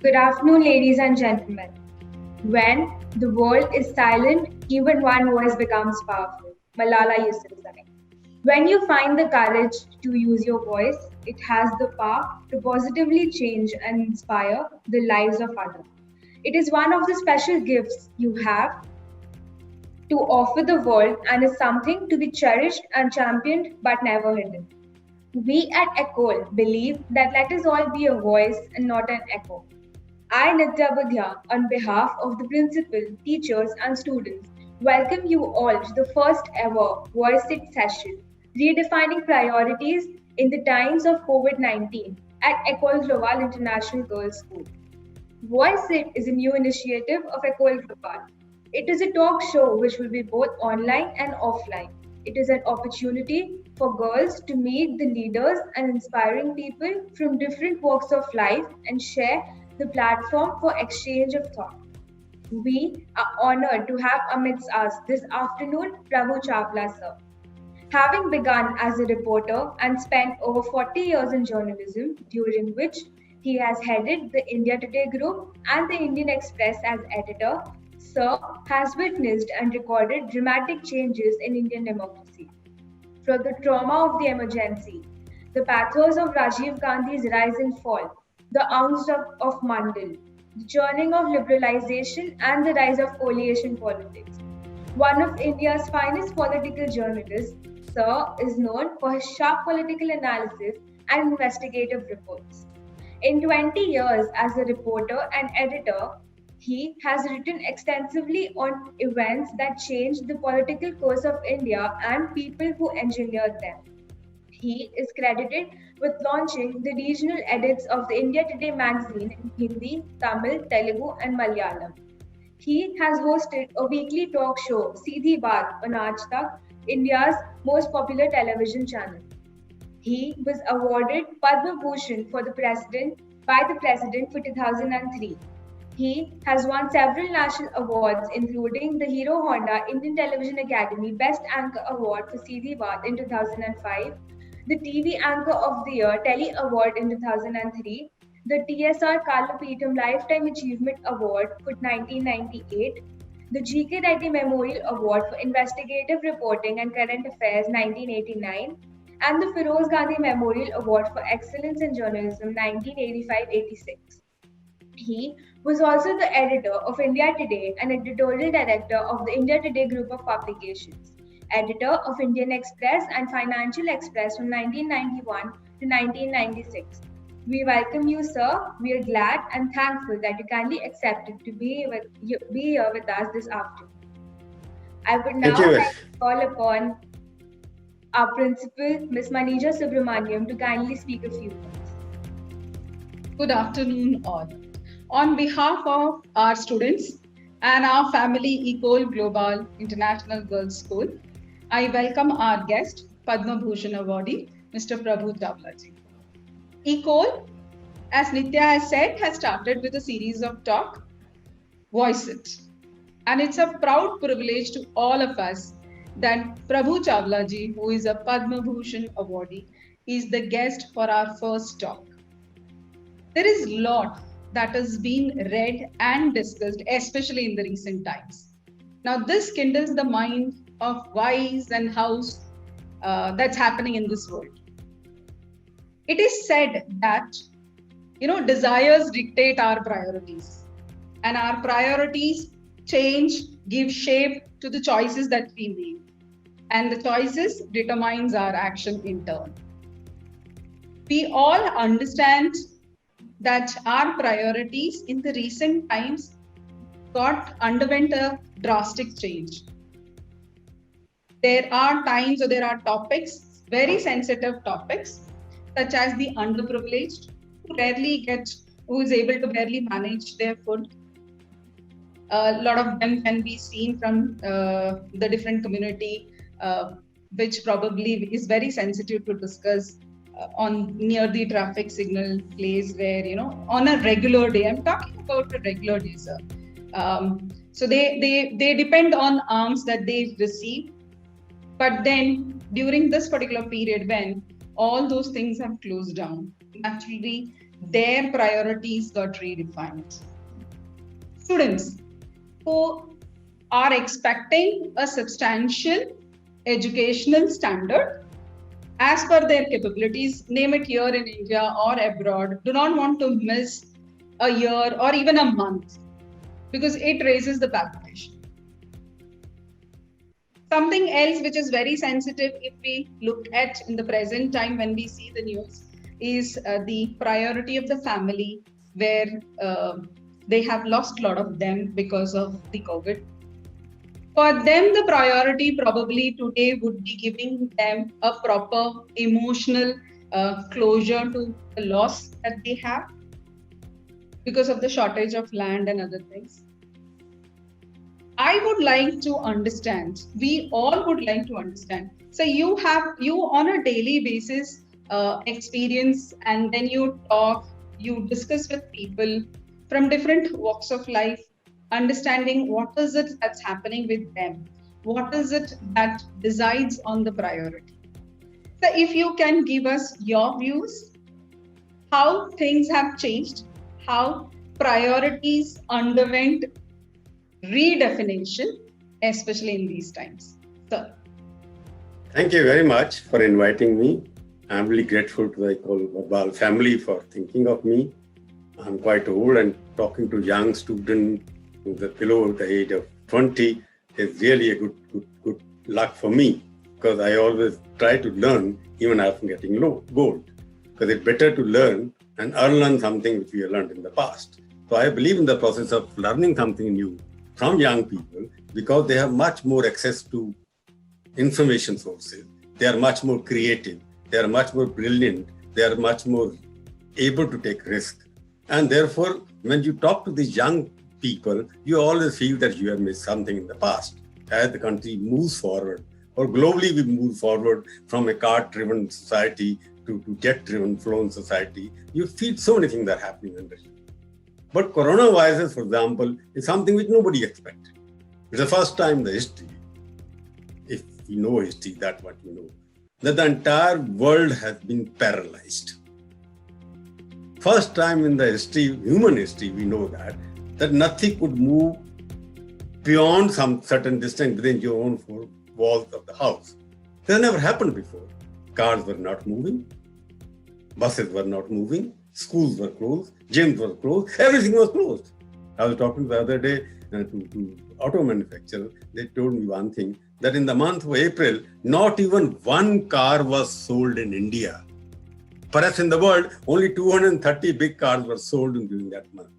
Good afternoon, ladies and gentlemen. When the world is silent, even one voice becomes powerful. Malala Yousafzai. When you find the courage to use your voice, it has the power to positively change and inspire the lives of others. It is one of the special gifts you have to offer the world and is something to be cherished and championed but never hidden. We at ECHOL believe that let us all be a voice and not an echo. I, Nitya Budhya, on behalf of the principal, teachers, and students, welcome you all to the first ever Voice It session, redefining priorities in the times of COVID 19 at Ecole Global International Girls School. Voice It is a new initiative of Ecole Global. It is a talk show which will be both online and offline. It is an opportunity for girls to meet the leaders and inspiring people from different walks of life and share the platform for exchange of thought. We are honored to have amidst us this afternoon Prabhu Chawla sir. Having begun as a reporter and spent over 40 years in journalism, during which he has headed the India Today Group and the Indian Express as editor, Sir has witnessed and recorded dramatic changes in Indian democracy. From the trauma of the emergency, the pathos of Rajiv Gandhi's rise and fall, the angst of Mandal, the churning of liberalization, and the rise of coalition politics. One of India's finest political journalists, Sir is known for his sharp political analysis and investigative reports. In 20 years as a reporter and editor, he has written extensively on events that changed the political course of India and people who engineered them. He is credited with launching the regional edits of the India Today magazine in Hindi, Tamil, Telugu, and Malayalam. He has hosted a weekly talk show, Seedhi Baat, on Aaj Tak, India's most popular television channel. He was awarded Padma Bhushan by the president for 2003. He has won several national awards, including the Hero Honda Indian Television Academy Best Anchor Award for Seedhi Baat in 2005, the TV Anchor of the Year Telly Award in 2003, the TSR Kalapeetham Lifetime Achievement Award for 1998, the GK Reddy Memorial Award for Investigative Reporting and Current Affairs 1989, and the Feroz Gandhi Memorial Award for Excellence in Journalism 1985-86. He was also the editor of India Today and editorial director of the India Today group of publications, editor of Indian Express and Financial Express from 1991 to 1996. We welcome you, sir. We are glad and thankful that you kindly accepted to be here with us this afternoon. I would now like to call upon our principal, Ms. Manisha Subramaniam, to kindly speak a few words. Good afternoon, all. On behalf of our students and our family, Ecole Global International Girls School, I welcome our guest, Padma Bhushan awardee, Mr. Prabhu Chawla ji. Ecole, as Nitya has said, has started with a series of talk, Voice It. And it's a proud privilege to all of us that Prabhu Chawla ji, who is a Padma Bhushan awardee, is the guest for our first talk. There is a lot that has been read and discussed, especially in the recent times. Now, this kindles the mind of whys and hows that's happening in this world. It is said that, desires dictate our priorities, and our priorities change, give shape to the choices that we make, and the choices determines our action in turn. We all understand that our priorities in the recent times underwent a drastic change. There are times or there are topics, very sensitive topics, such as the underprivileged, who is able to barely manage their food. A lot of them can be seen from the different community, which probably is very sensitive to discuss on near the traffic signal place where, on a regular day, I'm talking about a regular day, sir. So they depend on alms that they receive. But then during this particular period when all those things have closed down, naturally their priorities got redefined. Students who are expecting a substantial educational standard as per their capabilities, name it here in India or abroad, do not want to miss a year or even a month because it raises the population. Something else which is very sensitive if we look at in the present time when we see the news is the priority of the family where they have lost a lot of them because of the COVID. For them, the priority probably today would be giving them a proper emotional closure to the loss that they have because of the shortage of land and other things. I would like to understand, we all would like to understand. So you on a daily basis experience, and then you talk, you discuss with people from different walks of life, understanding what is it that's happening with them, what is it that decides on the priority. So if you can give us your views, how things have changed, how priorities underwent redefinition, especially in these times. So, thank you very much for inviting me. I'm really grateful to the Global family for thinking of me. I'm quite old, and talking to young students below the age of 20 is really a good luck for me, because I always try to learn even after getting gold. Because it's better to learn and unlearn something which we have learned in the past. So I believe in the process of learning something new from young people, because they have much more access to information sources. They are much more creative. They are much more brilliant. They are much more able to take risks. And therefore, when you talk to these young people, you always feel that you have missed something in the past. As the country moves forward, or globally we move forward from a car-driven society to jet-driven flown society, you feel so many things are happening under you. But coronavirus, for example, is something which nobody expected. It's the first time in the history, if we know history, that's what we know, that the entire world has been paralyzed. First time in the history, human history, we know that nothing could move beyond some certain distance within your own four walls of the house. That never happened before. Cars were not moving, buses were not moving, schools were closed, gyms were closed, everything was closed. I was talking the other day to auto manufacturers. They told me one thing, that in the month of April, not even one car was sold in India. Perhaps in the world, only 230 big cars were sold during that month.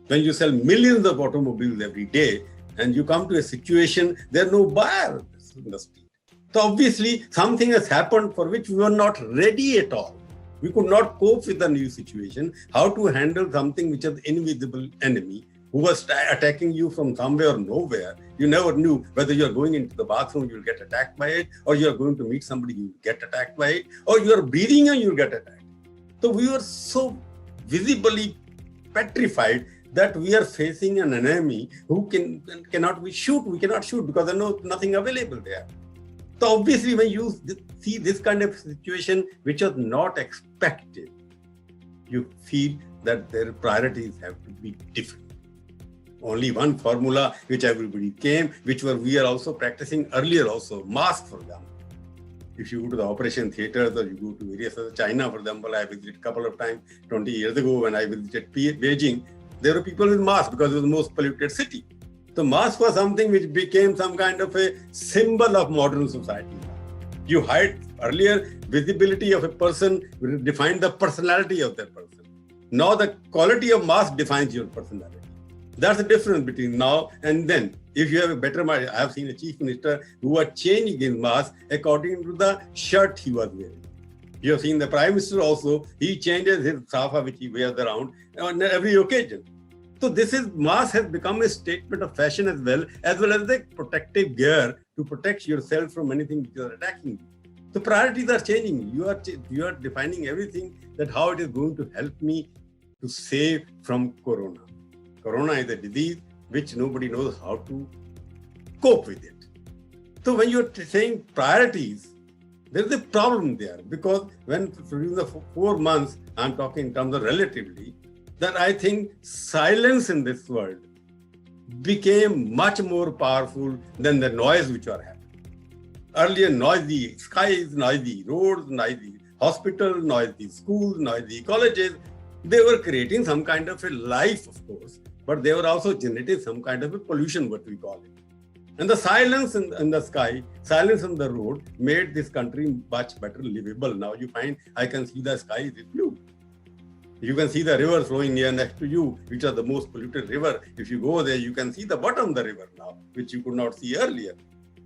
When you sell millions of automobiles every day, and you come to a situation, there are no buyers in the street. So obviously, something has happened for which we were not ready at all. We could not cope with the new situation, how to handle something which is an invisible enemy who was attacking you from somewhere or nowhere. You never knew whether you're going into the bathroom, you'll get attacked by it, or you're going to meet somebody, you'll get attacked by it, or you're breathing and you'll get attacked. So we were so visibly petrified that we are facing an enemy who cannot shoot. We cannot shoot because there's nothing available there. So obviously, when you see this kind of situation, which was not expected, you feel that their priorities have to be different. Only one formula which everybody came, which we are also practicing earlier also, mask for them. If you go to the operation theaters or you go to various other China, for example, I visited a couple of times 20 years ago when I visited Beijing, there were people with masks because it was the most polluted city. So mask was something which became some kind of a symbol of modern society. You hide earlier visibility of a person defined the personality of that person. Now the quality of mask defines your personality. That's the difference between now and then. If you have a better mind, I have seen a chief minister who was changing his mask according to the shirt he was wearing. You have seen the prime minister also, he changes his safa which he wears around on every occasion. So mask has become a statement of fashion as well as the protective gear to protect yourself from anything which is attacking you. The priorities are changing. You are defining everything, that how it is going to help me to save from corona. Corona is a disease which nobody knows how to cope with it. So when you're saying priorities, There is a problem there because when during the 4 months, I'm talking in terms of relatively, that I think silence in this world became much more powerful than the noise which are happening. Earlier, noisy skies, noisy roads, noisy hospitals, noisy schools, noisy colleges, they were creating some kind of a life, of course, but they were also generating some kind of a pollution, what we call it. And the silence in the sky, silence on the road made this country much better livable. Now you find I can see the sky is blue. You can see the river flowing near next to you, which are the most polluted river. If you go there, you can see the bottom of the river now, which you could not see earlier.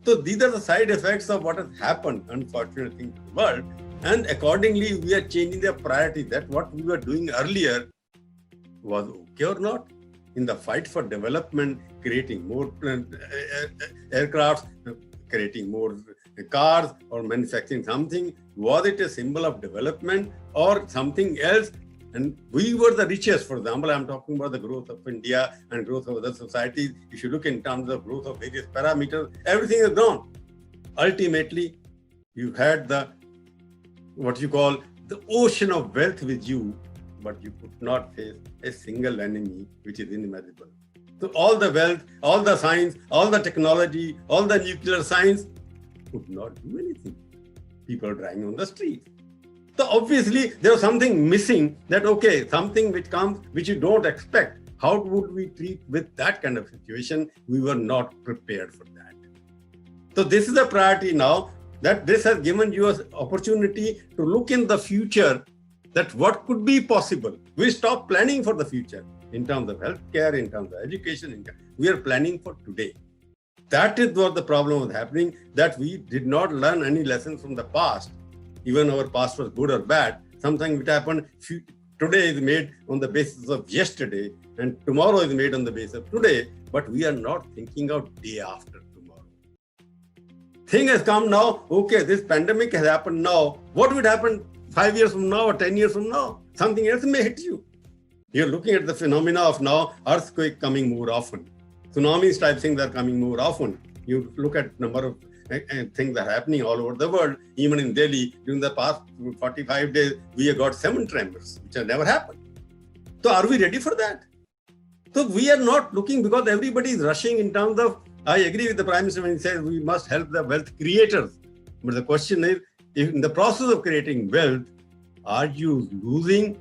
So these are the side effects of what has happened, unfortunately, in the world. And accordingly, we are changing the priority that what we were doing earlier was okay or not. In the fight for development, creating more aircrafts, creating more cars or manufacturing something, was it a symbol of development or something else? And we were the richest. For example, I'm talking about the growth of India and growth of other societies. If you look in terms of growth of various parameters, everything is gone. Ultimately, you had the, what you call, the ocean of wealth with you, but you could not face a single enemy, which is inimaginable. So all the wealth, all the science, all the technology, all the nuclear science could not do anything. People are dying on the street. So obviously there was something missing that, okay, something which comes, which you don't expect. How would we treat with that kind of situation? We were not prepared for that. So this is a priority now, that this has given you an opportunity to look in the future, that what could be possible. We stop planning for the future in terms of healthcare, in terms of education. We are planning for today. That is what the problem was happening, that we did not learn any lessons from the past. Even our past was good or bad. Something which happened today is made on the basis of yesterday, and tomorrow is made on the basis of today, but we are not thinking of day after tomorrow. Thing has come now, okay, this pandemic has happened now. What would happen 5 years from now or 10 years from now? Something else may hit you. You're looking at the phenomena of now, earthquake coming more often. Tsunamis type things are coming more often. You look at number of things that are happening all over the world. Even in Delhi, during the past 45 days, we have got 7 tremors, which have never happened. So are we ready for that? So we are not looking, because everybody is rushing in terms of, I agree with the Prime Minister when he says we must help the wealth creators. But the question is, if in the process of creating wealth, are you losing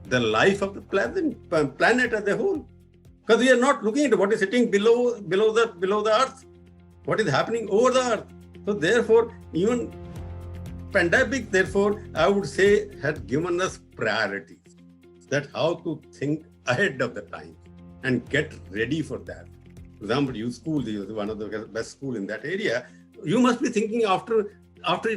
the life of the planet as a whole? Because we are not looking at what is sitting below the earth, what is happening over the earth. So therefore, even pandemic, therefore, I would say, had given us priorities, that how to think ahead of the time and get ready for that. For example, you school, you are one of the best school in that area. You must be thinking after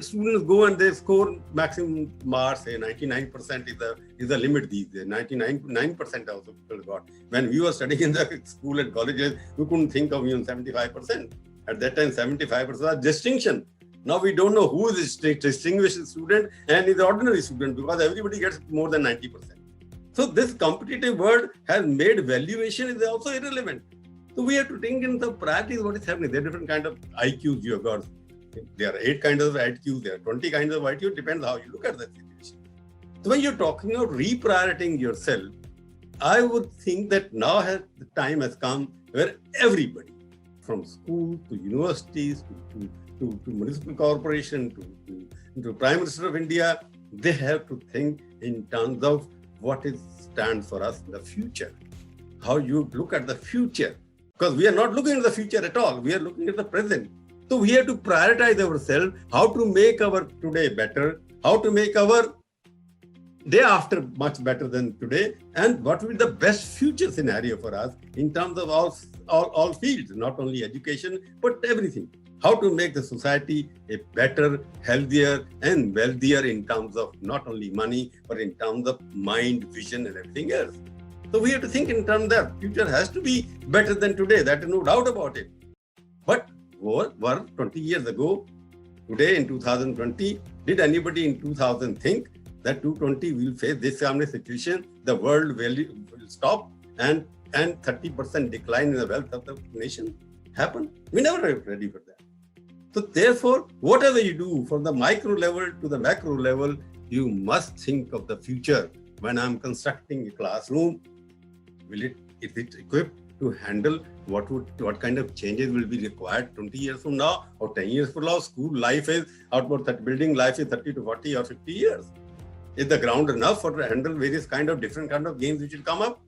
students go and they score maximum marks, say 99% is the limit these days. 99% also people got. When we were studying in the school and colleges, we couldn't think of even 75%. At that time, 75% was distinction. Now we don't know who is a distinguished student and is the ordinary student, because everybody gets more than 90%. So this competitive world has made valuation is also irrelevant. So we have to think in the priorities what is happening. There are different kinds of IQs you have got. There are 8 kinds of IQs, there are 20 kinds of IQs, depends how you look at the situation. So when you're talking about reprioritizing yourself, I would think that now the time has come where everybody, from school to universities to municipal corporation to Prime Minister of India, they have to think in terms of what stands for us in the future. How you look at the future. Because we are not looking at the future at all. We are looking at the present. So we have to prioritize ourselves, how to make our today better, how to make our day after much better than today, and what will be the best future scenario for us in terms of all fields, not only education, but everything. How to make the society a better, healthier, and wealthier in terms of not only money, but in terms of mind, vision, and everything else. So we have to think in terms that future has to be better than today. That is no doubt about it. But were 20 years ago, today in 2020, did anybody in 2000 think that 2020 will face this kind of situation, the world will stop and 30% decline in the wealth of the nation happen? We never were ready for that. So therefore, whatever you do from the micro level to the macro level, you must think of the future. When I'm constructing a classroom, is it equipped to handle what kind of changes will be required 20 years from now or 10 years from now? School life is outward, that building life is 30 to 40 or 50 years. Is the ground enough for to handle various different kind of games which will come up?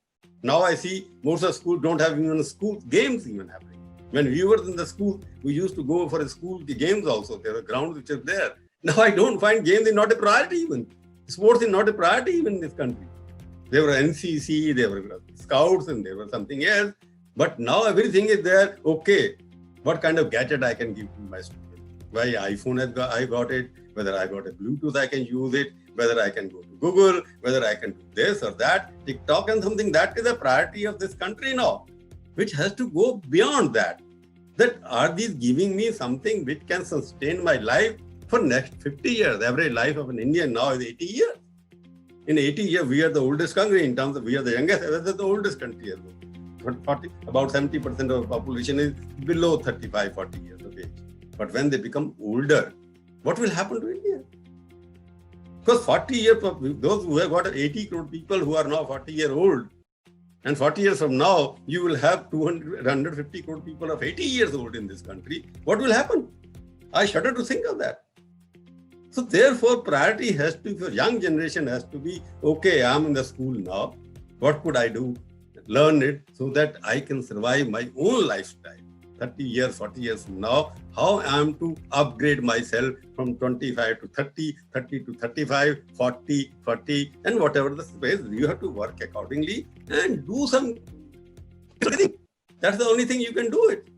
Now I see most of schools don't have even school games even happening. When we were in the school, we used to go for a school games also. There were grounds which are there. Now I don't find games is not a priority even. Sports is not a priority even in this country. There were NCC, there were scouts, and there was something else. But now everything is there. Okay, what kind of gadget I can give to my student? Why iPhone I got it, whether I got a Bluetooth I can use it, whether I can go to Google, whether I can do this or that, TikTok and something. That is a priority of this country now, which has to go beyond that. That are these giving me something which can sustain my life for next 50 years? Average life of an Indian now is 80 years. In 80 years, we are the oldest country in terms of, we are the youngest, we are the oldest country as well. 40, about 70% of the population is below 35, 40 years of age. But when they become older, what will happen to India? Because 40 years, those who have got 80 crore people who are now 40 years old, and 40 years from now, you will have 150 crore people of 80 years old in this country. What will happen? I shudder to think of that. So therefore, priority has to, for young generation has to be, okay, I'm in the school now. What could I do? Learn it so that I can survive my own lifestyle. 30 years, 40 years from now, how I am to upgrade myself from 25 to 30, 30 to 35, 40, 40, and whatever the space, you have to work accordingly and do some. That's the only thing you can do it.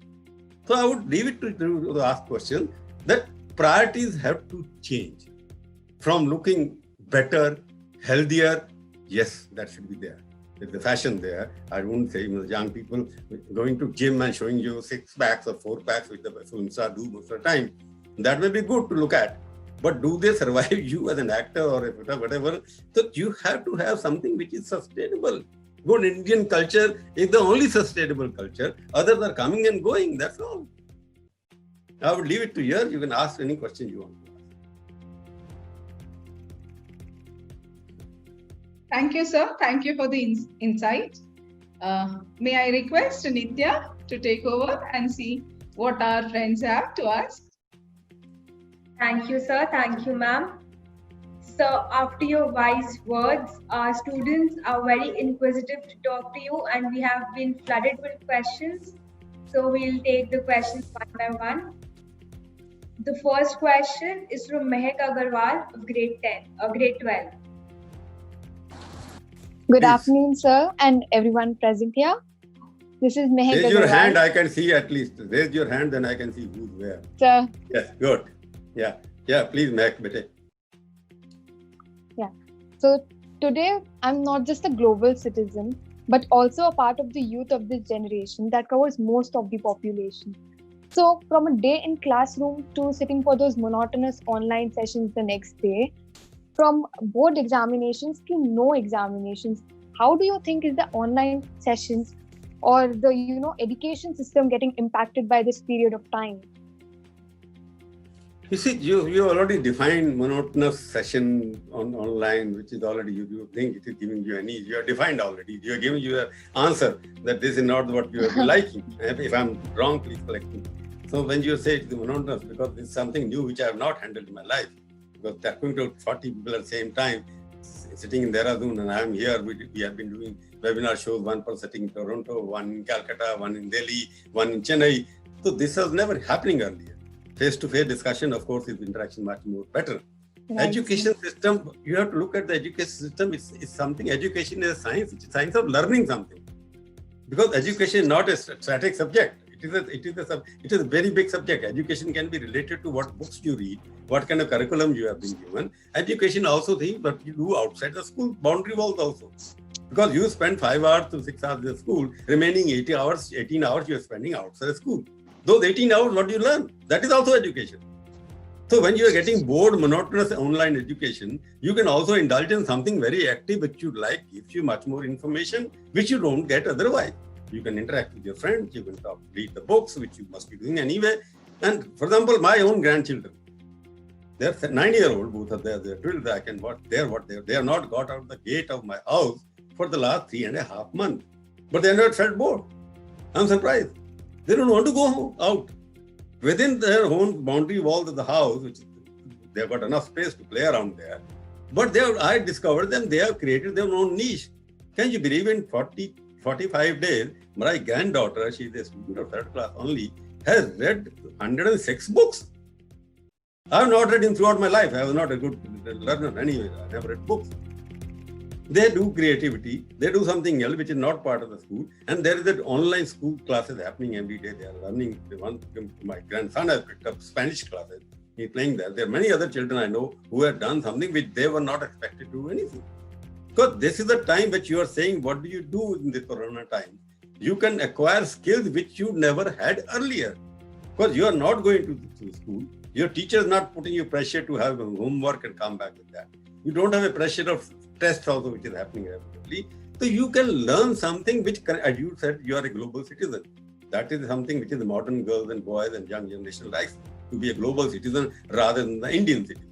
So I would leave it to ask question that priorities have to change from looking better, healthier. Yes, that should be there. There's the fashion there. I won't say young people going to gym and showing you 6 packs or 4 packs with the film star do most of the time. That may be good to look at. But do they survive you as an actor or whatever? So you have to have something which is sustainable. Good Indian culture is the only sustainable culture. Others are coming and going. That's all. I would leave it to you. You can ask any question you want to ask. Thank you, sir. Thank you for the insight. May I request Nitya to take over and see what our friends have to ask? Thank you, sir. Thank you, ma'am. So after your wise words, our students are very inquisitive to talk to you, and we have been flooded with questions. So we'll take the questions one by one. The first question is from Mehak Agarwal of grade 12. Good afternoon, sir, and everyone present here. This is Mehak Agarwal. Raise your hand, I can see at least. Raise your hand, then I can see who's where. Sir. Yes, good. Yeah, please, Mehak, bete. Yeah. So today, I'm not just a global citizen, but also a part of the youth of this generation that covers most of the population. So from a day in classroom to sitting for those monotonous online sessions the next day, from board examinations to no examinations, how do you think is the online sessions or the education system getting impacted by this period of time? You see, you already defined monotonous session online, which is already, you think it is giving you any, you are defined already. You are giving you an answer that this is not what you are liking. If I'm wrong, please correct me. So when you say it is monotonous, because it's something new which I have not handled in my life, because talking to 40 people at the same time, sitting in Dehradun, and I am here, we have been doing webinar shows, one per sitting in Toronto, one in Calcutta, one in Delhi, one in Chennai. So this was never happening earlier. Face-to-face discussion, of course, is interaction much more better. Right. Education system, you have to look at the education system. It's something, education is a science. It's a science of learning something. Because education is not a static subject. It is a very big subject. Education can be related to what books you read, what kind of curriculum you have been given. Education also things that you do outside the school boundary walls also. Because you spend 5 hours to 6 hours in school, remaining 18 hours you are spending outside the school. Those 18 hours, what do you learn? That is also education. So when you are getting bored, monotonous online education, you can also indulge in something very active which you like, gives you much more information, which you don't get otherwise. You can interact with your friends, you can read the books, which you must be doing anyway. And for example, my own grandchildren, they're 9-year-old, both of them, they're drilled back and they have not got out of the gate of my house for the last 3.5 months. But they have not felt bored. I'm surprised. They don't want to go out. Within their own boundary walls of the house, which they've got enough space to play around there. But I discovered them, they have created their own niche. Can you believe in 45 days, my granddaughter, she's a student of 3rd class only, has read 106 books. I have not read in throughout my life. I was not a good learner anyway. I never read books. They do creativity. They do something else which is not part of the school. And there is that online school classes happening every day. They are learning. My grandson has picked up Spanish classes. He's playing there. There are many other children I know who have done something which they were not expected to do anything. Because this is the time which you are saying, what do you do in this corona time? You can acquire skills which you never had earlier. Because you are not going to school. Your teacher is not putting you pressure to have homework and come back with that. You don't have a pressure of test also which is happening regularly. So you can learn something which, as you said, you are a global citizen. That is something which is the modern girls and boys and young generation likes, to be a global citizen rather than the Indian citizen.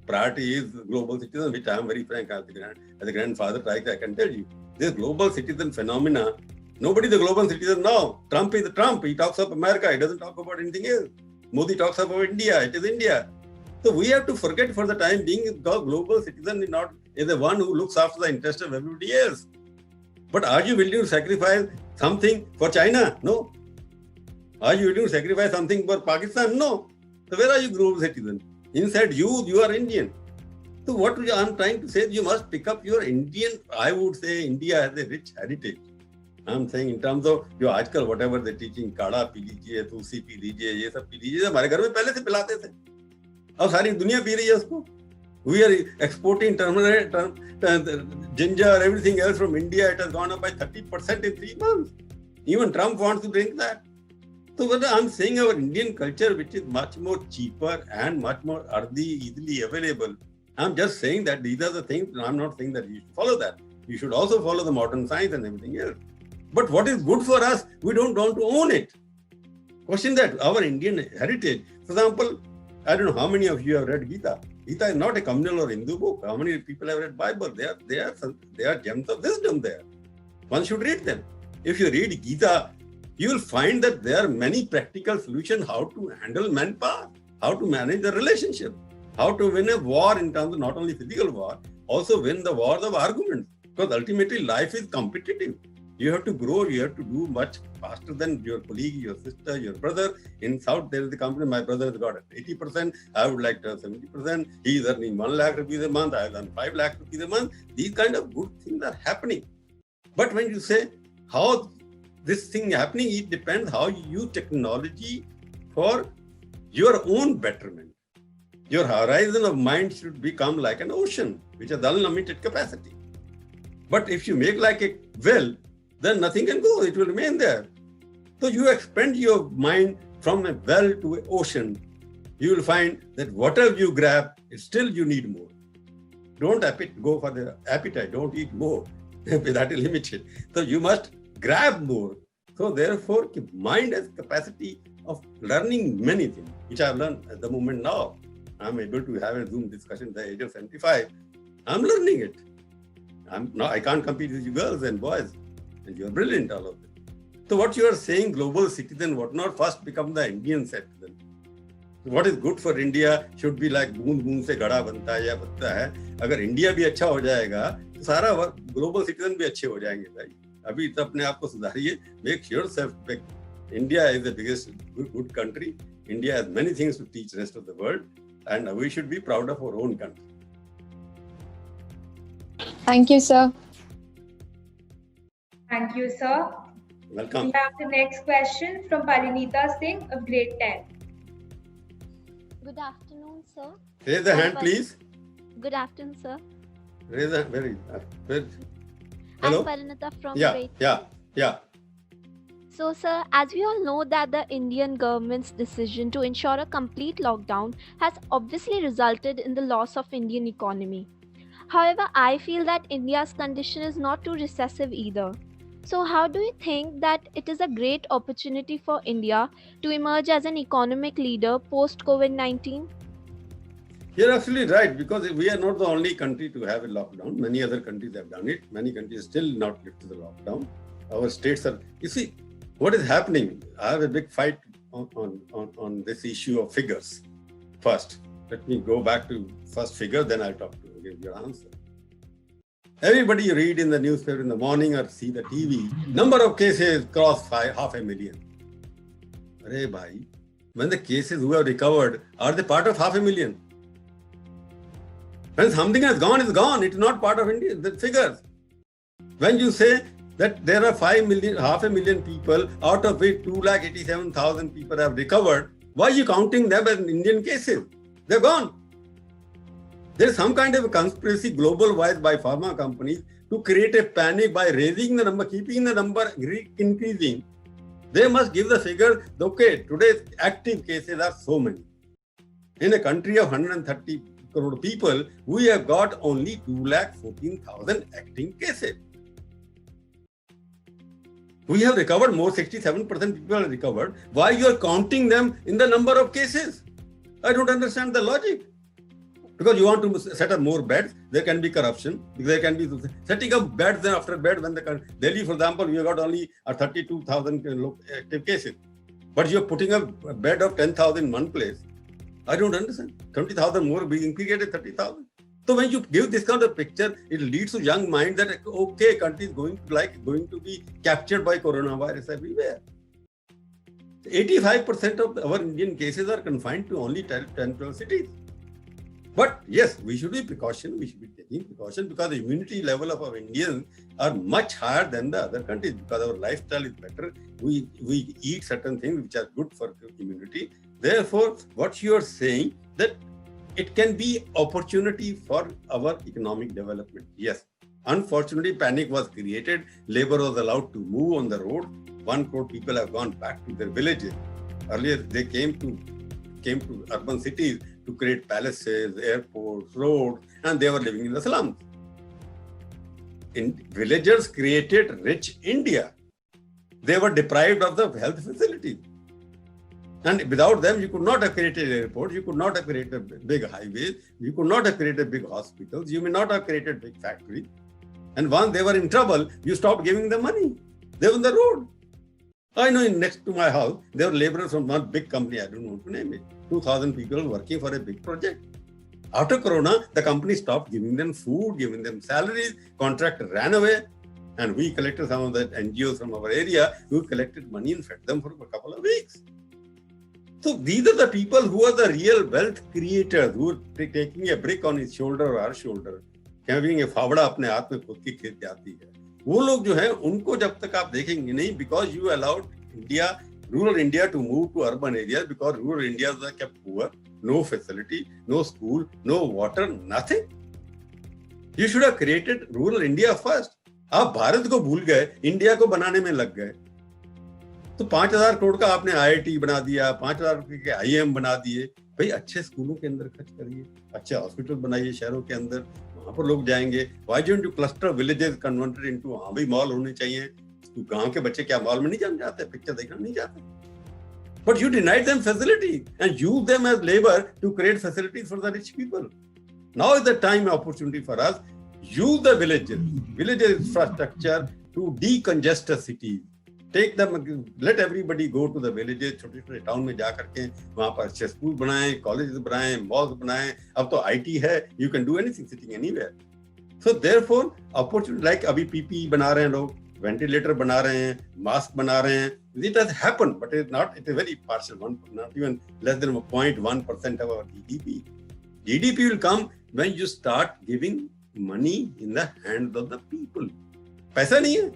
Priority is the global citizen, which I am very frank as a grandfather, I can tell you. This global citizen phenomena, nobody is a global citizen now. Trump is the Trump. He talks of America. He doesn't talk about anything else. Modi talks about India. It is India. So we have to forget for the time being, the global citizen is the one who looks after the interest of everybody else. But are you willing to sacrifice something for China? No. Are you willing to sacrifice something for Pakistan? No. So where are you global citizen? Inside you are Indian. So what I'm trying to say, you must pick up your Indian. I would say India has a rich heritage. I'm saying in terms of जो आजकल whatever they're teaching, काढ़ा P लीजिए, तुलसी P लीजिए, ये सब P लीजिए, हमारे घर में पहले से पिलाते थे. अब सारी दुनिया पी रही है उसको. We are exporting turmeric, ginger, everything else from India. It has gone up by 30% in 3 months. Even Trump wants to drink that. So what I'm saying, our Indian culture, which is much more cheaper and much more easily available. I'm just saying that these are the things. I'm not saying that you should follow that. You should also follow the modern science and everything else. But what is good for us, we don't want to own it. Question that, our Indian heritage. For example, I don't know how many of you have read Gita. Gita is not a communal or Hindu book. How many people have read Bible? They are gems of wisdom there. One should read them. If you read Gita, you will find that there are many practical solutions how to handle manpower, how to manage the relationship, how to win a war in terms of not only physical war, also win the wars of arguments. Because ultimately life is competitive. You have to grow, you have to do much faster than your colleague, your sister, your brother. In South, there is the company, my brother has got 80%, I would like to have 70%. He is earning 1 lakh rupees a month, I earn 5 lakh rupees a month. These kind of good things are happening. But when you say how this thing happening, it depends how you use technology for your own betterment. Your horizon of mind should become like an ocean, which has unlimited capacity. But if you make like a well, then nothing can go, it will remain there. So you expand your mind from a well to an ocean. You will find that whatever you grab, still you need more. Don't go for the appetite, don't eat more. That is limited. So you must grab more. So therefore, mind has capacity of learning many things, which I have learned at the moment now. I'm able to have a Zoom discussion at the age of 75. I'm learning it. I can't compete with you girls and boys. And you're brilliant, all of them. So what you are saying, global citizen, what not first become the Indian citizen. What is good for India should be like बूंद बूंद से घड़ा बनता है या बनता है. अगर इंडिया भी अच्छा हो जाएगा, तो सारा ग्लोबल सिटीजन भी अच्छे हो जाएंगे भाई. अभी तो अपने आप को सुधारिए. Make yourself big. India is the biggest good country. India has many things to teach rest of the world, and we should be proud of our own country. Thank you, sir. Thank you, sir. Welcome. We have the next question from Parinita Singh of grade 10. Good afternoon, sir. Raise the hand, please. Good afternoon, sir. Raise the very. I'm Hello. Parinita from Yeah. So, sir, as we all know that the Indian government's decision to ensure a complete lockdown has obviously resulted in the loss of Indian economy. However, I feel that India's condition is not too recessive either. So, how do you think that it is a great opportunity for India to emerge as an economic leader post COVID 19? You're absolutely right, because we are not the only country to have a lockdown. Many other countries have done it. Many countries still not lifted the lockdown. Our states are, you see, what is happening? I have a big fight on this issue of figures. First, let me go back to first figure, then I'll give your answer. Everybody you read in the newspaper in the morning or see the TV, number of cases cross 500,000. Arey bhai, when the cases who have recovered, are they part of 500,000? When something has gone, it's gone. It's not part of India. The figures. When you say that there are 500,000 people, out of which 287,000 people have recovered, why are you counting them as Indian cases? They're gone. There's some kind of a conspiracy global-wise by pharma companies to create a panic by raising the number, keeping the number increasing. They must give the figure, okay, today's active cases are so many. In a country of 130 crore people, we have got only 214,000 active cases. We have recovered more, 67% people have recovered. Why you are counting them in the number of cases? I don't understand the logic. Because you want to set up more beds, there can be corruption. There can be setting up beds then after bed. When the Delhi, for example, you got only 32,000 active cases, but you're putting a bed of 10,000 in one place. I don't understand. 20,000 more being created, 30,000. So when you give this kind of picture, it leads to young mind that okay, country is going to be captured by coronavirus everywhere. 85% of our Indian cases are confined to only 10-12 cities. But yes, we should be taking precaution because the immunity level of our Indians are much higher than the other countries because our lifestyle is better. We eat certain things which are good for immunity. Therefore, what you are saying that it can be opportunity for our economic development. Yes. Unfortunately, panic was created. Labor was allowed to move on the road. 1 crore people have gone back to their villages. Earlier, they came to urban cities to create palaces, airports, roads, and they were living in the slums. Villagers created rich India. They were deprived of the health facilities. And without them, you could not have created airports, you could not have created big highways, you could not have created big hospitals, you may not have created big factories. And once they were in trouble, you stopped giving them money. They were on the road. I know next to my house, there were laborers from one big company, I don't want to name it. 2,000 people working for a big project. After Corona, the company stopped giving them food, giving them salaries, contract ran away. And we collected some of the NGOs from our area, who collected money and fed them for a couple of weeks. So these are the people who are the real wealth creators, who are taking a brick on his shoulder or our shoulder, carrying a फावड़ा अपने हाथ में खुद की खेत जाती है. वो लोग जो है उनको जब तक आप देखेंगे नहीं, because you allowed rural India to move to urban areas, because rural India was kept poor, no facility, no school, no water, nothing. You should have created rural India first. आप भारत को भूल गए, इंडिया को बनाने में लग गए. तो 5,000 करोड़ का आपने IIT बना दिया, 5,000 के IIM बना दिए. भाई अच्छे स्कूलों के अंदर खर्च करिए, अच्छे हॉस्पिटल बनाइए शहरों के अंदर, वहां पर लोग जाएंगे. Why don't you cluster villages converted into वहां भी मॉल होने चाहिए. गांव के बच्चे क्या मॉल में नहीं जाते, पिक्चर देखना नहीं जाते. But you denied them facility and use them as labor to create facilities for the rich people. Now is the time opportunity for us. Use the villages infrastructure to decongest the cities. Take them, let everybody go to the villages, छोटे-छोटे town में जा करके वहाँ पर अच्छे school बनाएं, colleges बनाएं, malls बनाएं. अब तो IT है, you can do anything sitting anywhere. So therefore, opportunity like अभी PPE बना रहे हैं लोग, वेंटिलेटर बना रहे हैं, मास्क बना रहे हैं. It has happened, but it is very partial, not even less than 0.1% of our GDP. GDP will come when you start giving money in the hands of the people. पैसा नहीं है.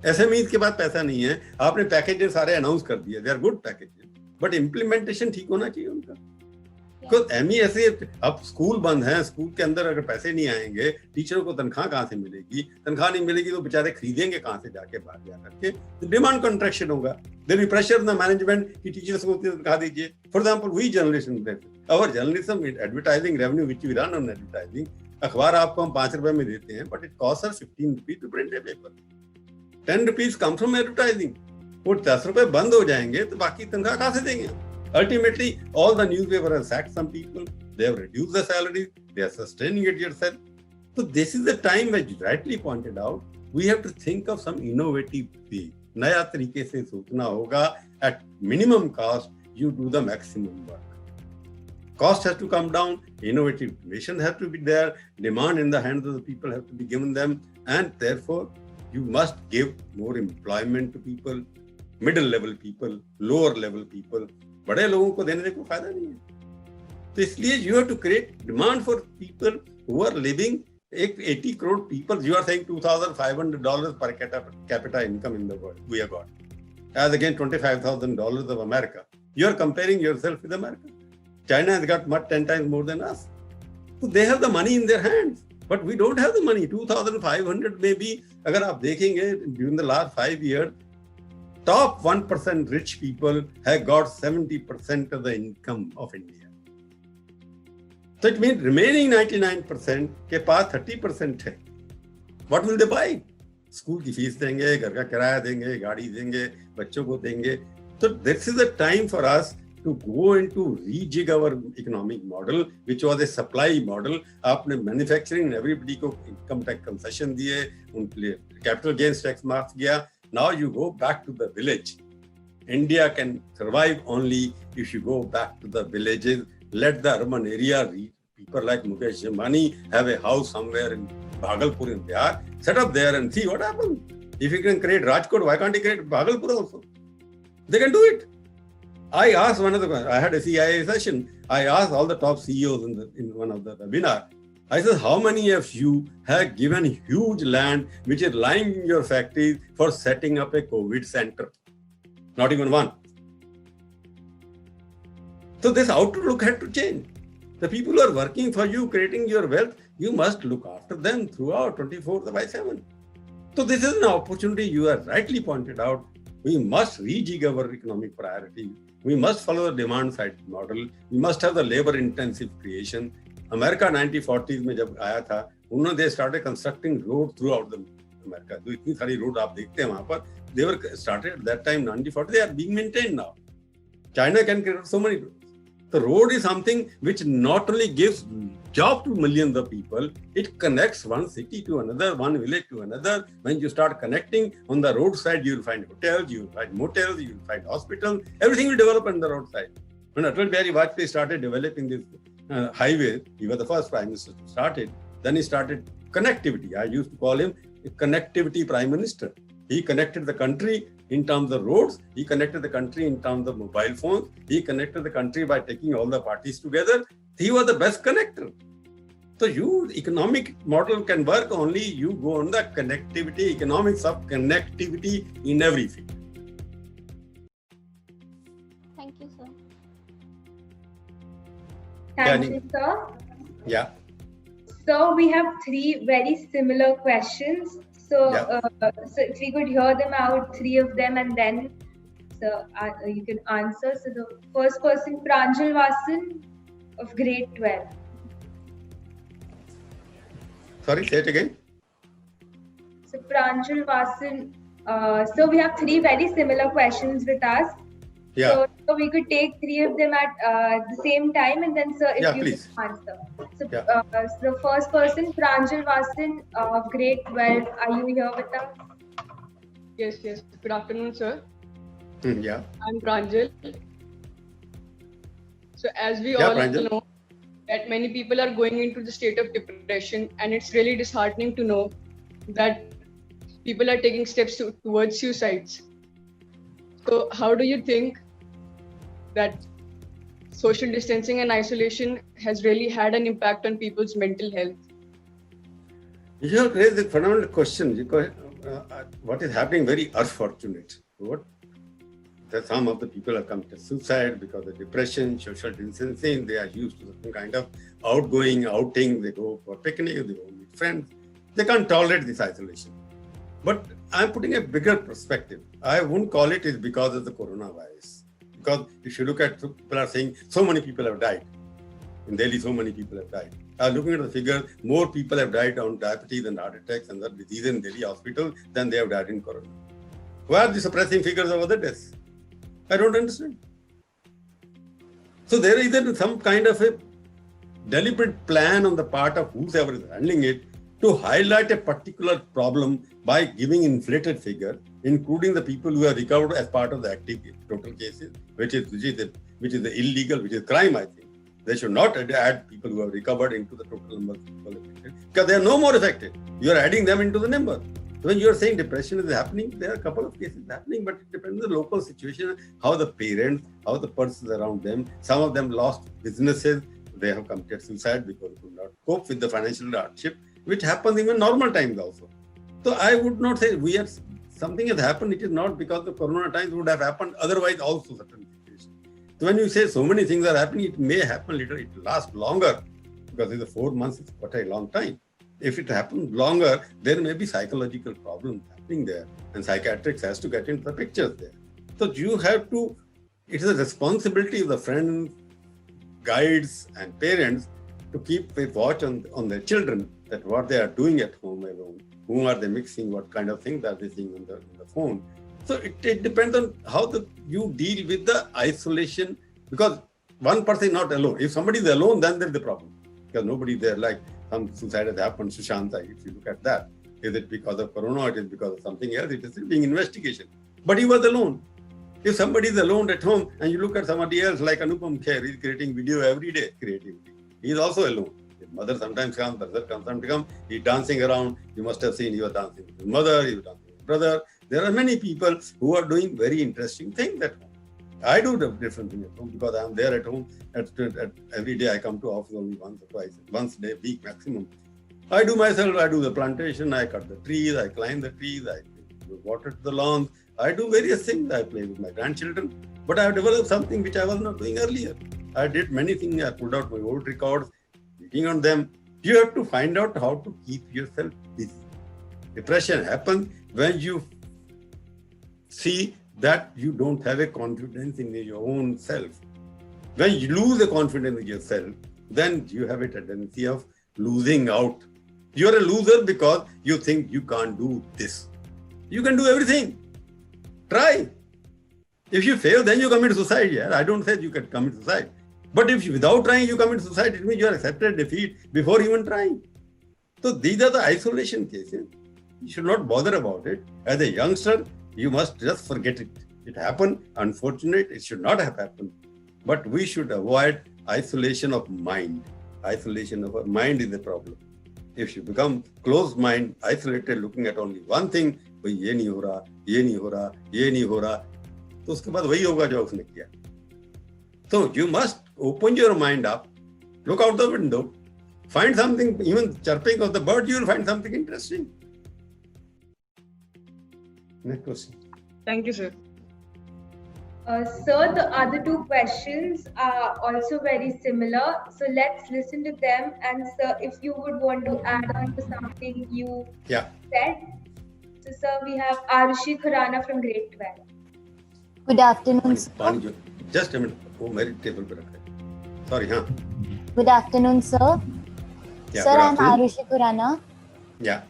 SMEs के पास पैसा नहीं है. आपने पैकेजेस सारे announce कर दिए. They are good packages, but implementation ठीक होना चाहिए उनका. Because MESA, अब स्कूल बंद है, स्कूल के अंदर अगर पैसे नहीं आएंगे, टीचरों को तनख्वाह कहाँ से मिलेगी? तनख्वाह नहीं मिलेगी तो बेचारे खरीदेंगे कहाँ से जाके बाहर जा करके? डिमांड कंट्रैक्शन होगा. There will be pressure on the management कि टीचर्स को तनख्वाह दीजिए. For example, we journalists, our journalism advertising revenue which we run on advertising, अखबार आपको हम 5 रुपए में देते हैं, but it costs us 15 rupees to print a paper. 10 rupees come from advertising. वो 10 रुपए बंद हो जाएंगे तो बाकी तनख्वाह कहाँ से देंगे? Ultimately, all the newspaper has sacked some people. They have reduced the salaries. They are sustaining it yourself. So this is the time, as you rightly pointed out, we have to think of some innovative way. नया तरीके से सोचना होगा. At minimum cost, you do the maximum work. Cost has to come down. Innovative innovation has to be there. Demand in the hands of the people has to be given them, and therefore, you must give more employment to people, middle level people, lower level people. बड़े लोगों को देने से कोई फायदा नहीं है. तो इसलिए you have to create demand for people who are living. 80 crore people, you are saying $2,500 per capita income in the world we have got, as against $25,000 of America. You are comparing yourself with America. China has got 10 times more than us. So they have the money in their hands, but we don't have the money. 2,500 maybe. अगर आप देखेंगे during the last 5 years, top 1% rich people have got 70% of the income of India. So it means remaining 99% के पास 30% है. What will they buy? School की fees देंगे, घर का किराया देंगे, गाड़ी देंगे, बच्चों को देंगे. So this is the time for us to go into rejig our economic model, which was a supply model. आपने manufacturing everybody को income tax concession दिए, उनके लिए capital gains tax माफ किया. Now you go back to the village. India can survive only if you go back to the villages. Let the urban area reach. People like Mukesh Ambani have a house somewhere in Bhagalpur in Bihar. Set up there and see what happens. If you can create Rajkot, why can't you create Bhagalpur also? They can do it. I asked I had a CIA session. I asked all the top CEOs in one of the webinar. I said, how many of you have given huge land which is lying in your factories for setting up a COVID center? Not even one. So this outlook had to change. The people who are working for you, creating your wealth, you must look after them throughout 24/7. So this is an opportunity you have rightly pointed out. We must rejig our economic priorities. We must follow the demand side model. We must have the labor intensive creation. America 1940s में जब आया था, उन्होंने they started constructing roads throughout the America. तो इतनी सारी road आप देखते हैं वहाँ पर. They were started at that time 1940. They are being maintained now. China can create so many roads. The road is something which not only gives job to millions of people, it connects one city to another, one village to another. When you start connecting on the roadside, you will find hotels, you will find motels, you will find hospitals. Everything will develop on the roadside. When Atal Bihari Vajpayee started developing this highway, he was the first prime minister to start it. Then he started connectivity. I used to call him a connectivity prime minister. He connected the country in terms of roads. He connected the country in terms of mobile phones. He connected the country by taking all the parties together. He was the best connector. So your economic model can work only you go on the connectivity, economics of connectivity in every field. Thank you, sir. Thank you, sir. Yeah. So we have 3 very similar questions. So, so if we could hear them out, 3 of them, and then you can answer. So the first person, Pranjal Vasan of grade 12. Sorry, say it again. So Pranjal Vasan, so we have 3 very similar questions with us. Yeah. So we could take 3 of them at the same time, and then sir, if you please. can answer. So, Yeah. So the first person, Pranjal Vasan of grade 12, are you here with us? Yes. Good afternoon, sir. Yeah. I'm Pranjal. So as we Yeah, all Pranjal. know, that many people are going into the state of depression, and it's really disheartening to know that people are taking steps towards suicides. So how do you think that social distancing and isolation has really had an impact on people's mental health? You have raised a fundamental question because what is happening very unfortunate. That some of the people have come to suicide because of depression, social distancing. They are used to some kind of outing. They go for picnics, they go meet friends. They can't tolerate this isolation. But I'm putting a bigger perspective. I wouldn't call it is because of the coronavirus. Because if you look at, people are saying so many people have died. In Delhi, so many people have died. Looking at the figures, more people have died on diabetes and heart attacks and other diseases in Delhi hospital than they have died in corona. Why are the suppressing figures of other deaths? I don't understand. So there is some kind of a deliberate plan on the part of whoever is handling it to highlight a particular problem by giving inflated figure, including the people who have recovered as part of the active total cases, which is the illegal, which is crime, I think. They should not add people who have recovered into the total number of people affected, because they are no more affected. You are adding them into the number. So when you are saying depression is happening, there are a couple of cases happening, but it depends on the local situation, how the parents, how the persons around them. Some of them lost businesses. They have committed suicide because they could not cope with the financial hardship, which happens even normal times also. So I would not say something has happened. It is not because the corona times would have happened otherwise also certain situations. So when you say so many things are happening, it may happen later. It will last longer because in the 4 months it's quite a long time. If it happens longer, there may be psychological problems happening there, and psychiatrists has to get into the pictures there. So you have to. It is a responsibility of the friends, guides, and parents to keep a watch on their children, that what they are doing at home alone, whom are they mixing, what kind of things are they seeing on the phone. So it depends on how you deal with the isolation, because one person is not alone. If somebody is alone, then there is the problem, because nobody is there. Like some suicide has happened, Sushanta, if you look at that. Is it because of corona or it is because of something else? It is still being investigation. But he was alone. If somebody is alone at home and you look at somebody else like Anupam Kher, he is creating video every day, creativity. He is also alone. His mother sometimes comes, brother sometimes comes. He is dancing around. You must have seen he was dancing with his mother, he was dancing with his brother. There are many people who are doing very interesting things at home. I do different things at home because I am there at home. Every day I come to office only once or twice, once a week maximum. I do the plantation, I cut the trees, I climb the trees, I water to the lawns. I do various things. I play with my grandchildren, but I have developed something which I was not doing earlier. I did many things. I pulled out my old records, working on them. You have to find out how to keep yourself busy. Depression happens when you see that you don't have a confidence in your own self. When you lose the confidence in yourself, then you have a tendency of losing out. You're a loser because you think you can't do this. You can do everything. Try. If you fail, then you commit suicide. Yeah, I don't say you can commit suicide. But if without trying you commit suicide, it means you are accepted defeat before even trying. So these are the isolation cases. You should not bother about it. As a youngster, you must just forget it. It happened. Unfortunate. It should not have happened. But we should avoid isolation of mind. Isolation of our mind is the problem. If you become closed mind, isolated, looking at only one thing, भाई ये नहीं हो रहा, ये नहीं हो रहा, ये नहीं हो रहा, तो उसके बाद वही होगा जो उसने किया. So you must open your mind up, look out the window, find something, even chirping of the bird, you will find something interesting. Next question. Thank you, sir. Sir, the other two questions are also very similar. So let's listen to them. And sir, if you would want to add on to something you said. So sir, we have Arushi Khurana from grade 12. Good afternoon, sir. Just a minute. Oh, merit table pe rakha hai. Sorry, huh? Good afternoon, sir. Yeah, sir, I am Arushi Khurana. Yeah.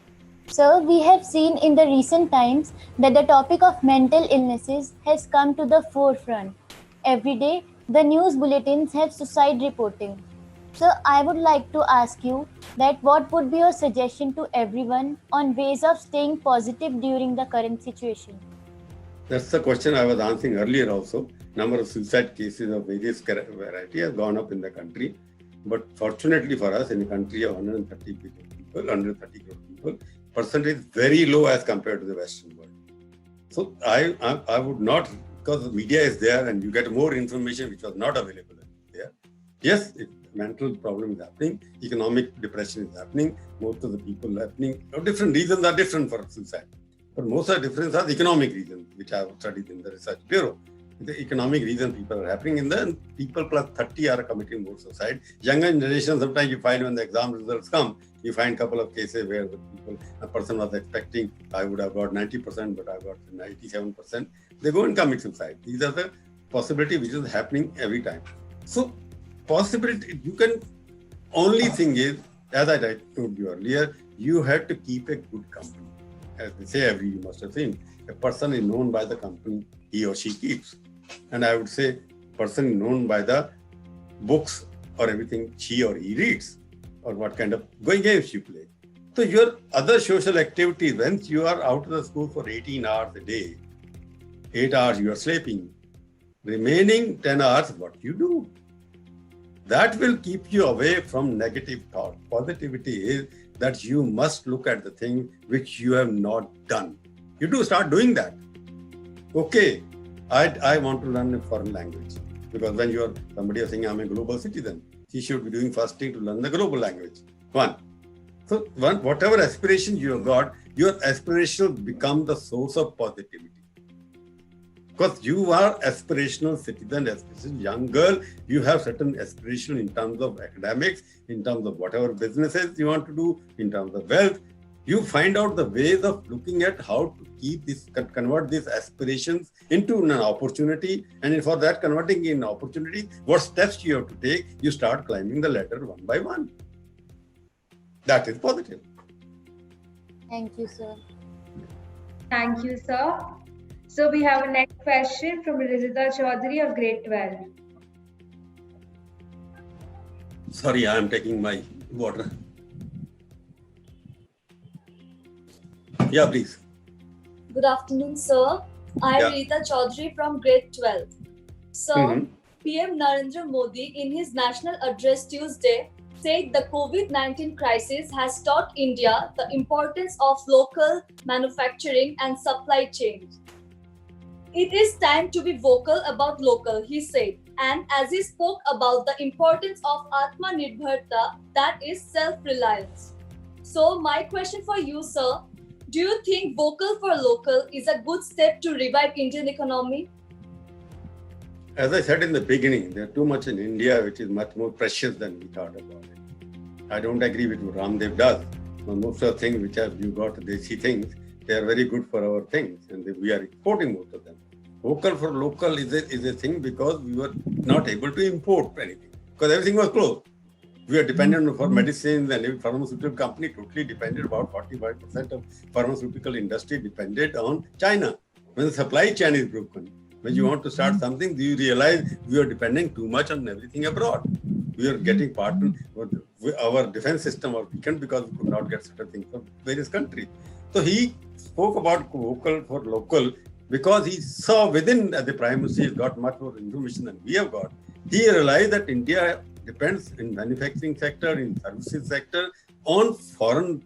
Sir, we have seen in the recent times that the topic of mental illnesses has come to the forefront. Every day, the news bulletins have suicide reporting. Sir, I would like to ask you that what would be your suggestion to everyone on ways of staying positive during the current situation? That's the question I was answering earlier also. Number of suicide cases of various variety has gone up in the country. But fortunately for us, in a country of 130 crore people, percentage is very low as compared to the Western world. So I would not, because the media is there and you get more information which was not available there. Yes, mental problem is happening, economic depression is happening, most of the people happening. Different reasons are different for suicide. But most of the difference are economic reasons, which I have studied in the research bureau. The economic reason people are happening in the people plus 30 are committing more suicide. Younger generation, sometimes you find when the exam results come, you find a couple of cases where a person was expecting, I would have got 90%, but I got 97%. They go and commit suicide. These are the possibility which is happening every time. So possibility, you can Only thing is, as I told you earlier, you have to keep a good company. As they say, you must have seen, a person is known by the company he or she keeps. And I would say, person is known by the books or everything she or he reads, or what kind of games you play. So your other social activities, once you are out of the school for 18 hours a day, 8 hours you are sleeping, remaining 10 hours, what you do? That will keep you away from negative thought. Positivity is that you must look at the thing which you have not done. You do start doing that. Okay, I want to learn a foreign language. Because when somebody is saying I'm a global citizen, he should be doing first thing to learn the global language. So whatever aspiration you have got, your aspiration will become the source of positivity. Because you are aspirational citizen, especially young girl, you have certain aspiration in terms of academics, in terms of whatever businesses you want to do, in terms of wealth. You find out the ways of looking at how to convert these aspirations into an opportunity. And for that converting in opportunity, what steps you have to take, you start climbing the ladder one by one. That is positive. Thank you, sir. Thank you, sir. So we have a next question from Rizita Chaudhary of grade 12. Sorry, I am taking my water. Yeah, please. Good afternoon, sir. I am Yeah. Rita Chaudhary from grade 12. Sir, PM Narendra Modi in his national address Tuesday said the COVID-19 crisis has taught India the importance of local manufacturing and supply chains. It is time to be vocal about local, he said. And as he spoke about the importance of Atmanirbharta, that is self-reliance. So my question for you, sir, do you think vocal for local is a good step to revive Indian economy? As I said in the beginning, there's too much in India which is much more precious than we thought about it. I don't agree with what Ramdev does. Most of the things which you got, desi things, they are very good for our things and we are exporting most of them. Vocal for local is a thing because we were not able to import anything because everything was closed. We are dependent for medicines and every pharmaceutical company totally depended, about 45% of pharmaceutical industry depended on China. When the supply chain is broken, when you want to start something, you realize we are depending too much on everything abroad. We are getting partnered, our defense system was weakened because we could not get certain things from various countries. So he spoke about vocal for local because he saw within the Prime Minister, he's got much more information than we have got. He realized that India depends in manufacturing sector, in services sector, on foreign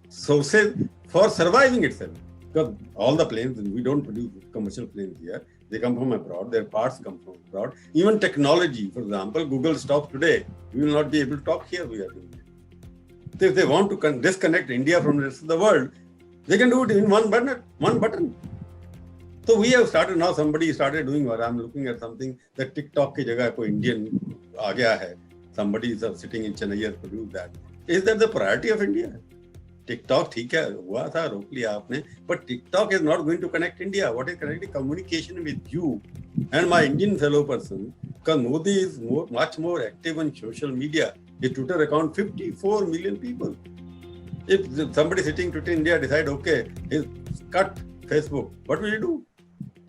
sources for surviving itself. Because all the planes, we don't produce commercial planes here. They come from abroad. Their parts come from abroad. Even technology, for example, Google stops today. We will not be able to talk here. We are doing it. So if they want to disconnect India from the rest of the world, they can do it in one button. So we have started now. Somebody started doing what I'm looking at something that TikTok की जगह कोई Indian आ गया है. Somebody is sitting in Chennai has produced that. Is that the priority of India? TikTok ठीक है हुआ था रोक लिया आपने, but TikTok is not going to connect India. What is connecting? Communication with you and my Indian fellow person. Because Modi is much more active on social media. His Twitter account 54 million people. If somebody sitting Twitter India decide okay, he's cut Facebook, what will you do?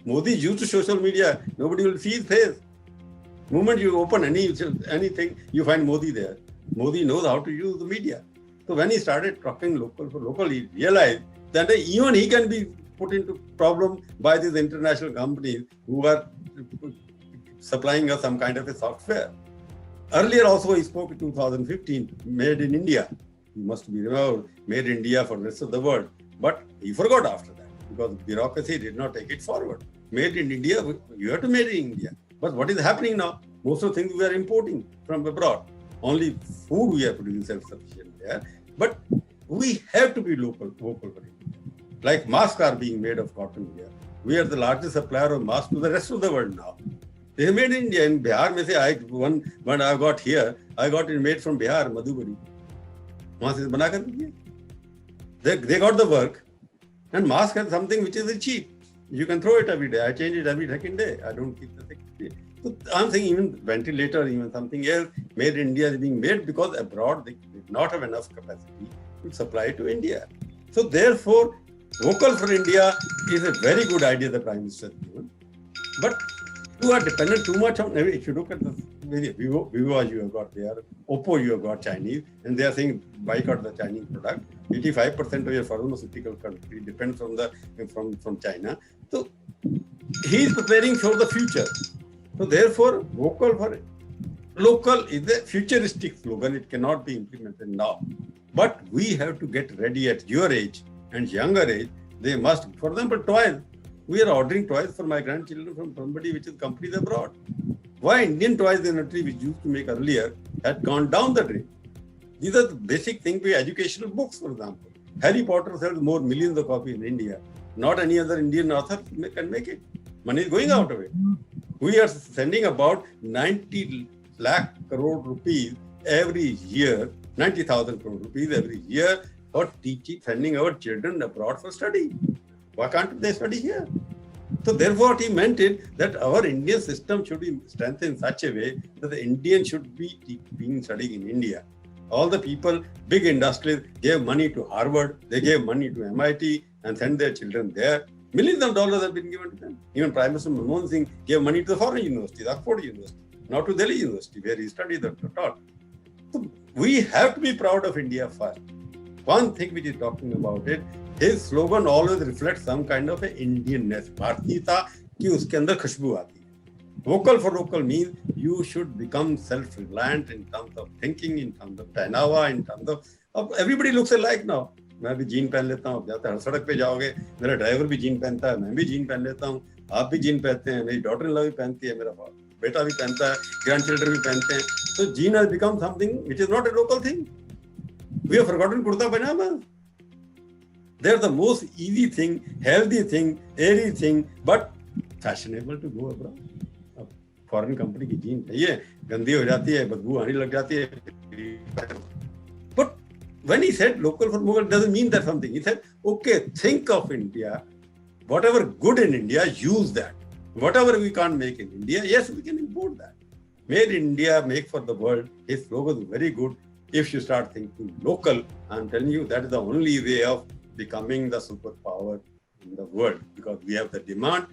Modi is used to social media. Nobody will see his face. The moment you open anything, you find Modi there. Modi knows how to use the media. So when he started talking local for local, he realized that even he can be put into problem by these international companies who are supplying us some kind of a software. Earlier also he spoke in 2015, made in India. He must be remembered, made in India for the rest of the world. But he forgot after that because bureaucracy did not take it forward. Made in India, you have to make in India. But what is happening now? Most of the things we are importing from abroad. Only food we are producing self-sufficient there. But we have to be vocal for it. Like masks are being made of cotton here. We are the largest supplier of masks to the rest of the world now. They are made in India. In Bihar, one I got here, I got it made from Bihar, Madhubari. They got the work. And mask is something which is cheap. You can throw it every day. I change it every second day. I don't keep the thing. So I'm saying even ventilator, even something else made in India is being made because abroad they did not have enough capacity to supply to India. So therefore, vocal for India is a very good idea the Prime Minister has given. But you are dependent too much on, if you look at the Vivo you have got there, Oppo you have got Chinese, and they are saying boycott the Chinese product. 85% of your pharmaceutical country depends on from China. So he is preparing for the future. So therefore, vocal for local is a futuristic slogan. It cannot be implemented now. But we have to get ready at your age and younger age. They must, for example, toys. We are ordering toys for my grandchildren from somebody which is companies abroad. Why Indian toys industry, which used to make earlier, had gone down the drain? These are the basic things. We educational books, for example. Harry Potter sells more millions of copies in India. Not any other Indian author can make it. Money is going out of it. We are sending about 90 lakh crore rupees every year, 90,000 crore rupees every year for teaching, sending our children abroad for study. Why can't they study here? So therefore, what he meant is that our Indian system should be strengthened in such a way that the Indian should be being studied in India. All the people, big industries, gave money to Harvard, they gave money to MIT and sent their children there. Millions of dollars have been given to them. Even Prime Minister Manmohan Singh gave money to the foreign universities, Oxford University, not to Delhi University, where he studied the taught. So we have to be proud of India first. One thing which is talking about it, his slogan always reflects some kind of a Indianness, भारतीयता कि उसके अंदर खुशबू आती है. Vocal for local means you should become self-reliant in terms of thinking, in terms of pehnawa, in terms of everybody looks alike now. मैं भी gene पहन लेता हूँ, जाते हर सड़क पे जाओगे, मेरा ड्राइवर भी जीन पहनता है, मैं भी जीन पहन लेता हूँ, आप भी जीन पहनते हैं, मेरी डॉटर इन लॉ भी पहनती है, मेरा बेटा भी पहनता है, ग्रैंडचिल्ड्रन भी पहनते हैं. So jean has become something which is not a local thing. We have forgotten kurta pajama. They're the most easy thing, healthy thing, airy thing, but fashionable to go abroad. Foreign company की gene चाहिए, गंदी हो जाती है, बदबू आने लग जाती है. But when he said local for Mughal, doesn't mean that something. He said, okay, think of India, whatever good in India, use that. Whatever we can't make in India, yes, we can import that. Made in India, make for the world. His slogan is very good. If you start thinking local, I'm telling you, that is the only way of becoming the superpower in the world, because we have the demand.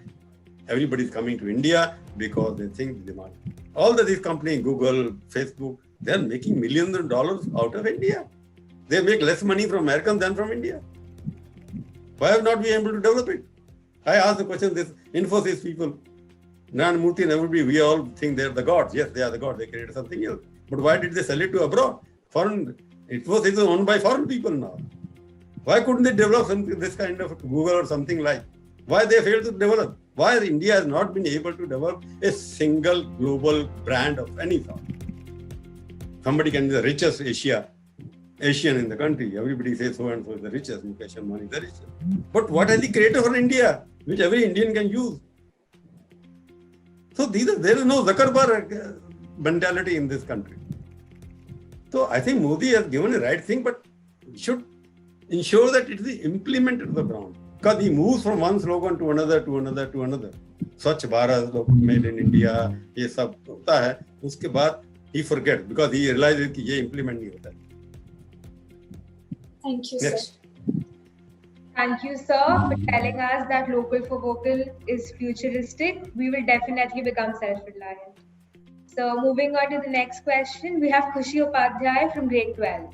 Everybody is coming to India because they think the demand. All these companies, Google, Facebook, they are making millions of dollars out of India. They make less money from Americans than from India. Why have not been able to develop it? I asked the question, this Infosys people, Narayana Murthy and everybody, we all think they're the gods. Yes, they are the gods. They created something else. But why did they sell it to abroad? Foreign, Infosys is owned by foreign people now. Why couldn't they develop this kind of Google or something like? Why they failed to develop? Why India has not been able to develop a single global brand of any sort? Somebody can be the richest Asian in the country. Everybody says so and so is the richest. Mukesh Ambani is the richest. But what has he created for India, which every Indian can use? So there is no Zuckerberg mentality in this country. So I think Modi has given the right thing, but should ensure that it is implemented to the ground. Because he moves from one slogan to another, to another, to another. Swachh Bharat, made in India, ये सब होता है. उसके बाद he forgets because he realizes कि ये implement नहीं होता. Thank you, Next. sir. Thank you, sir, for telling us that local for vocal is futuristic. We will definitely become self-reliant. So moving on to the next question, we have Khushi Upadhyay from grade 12.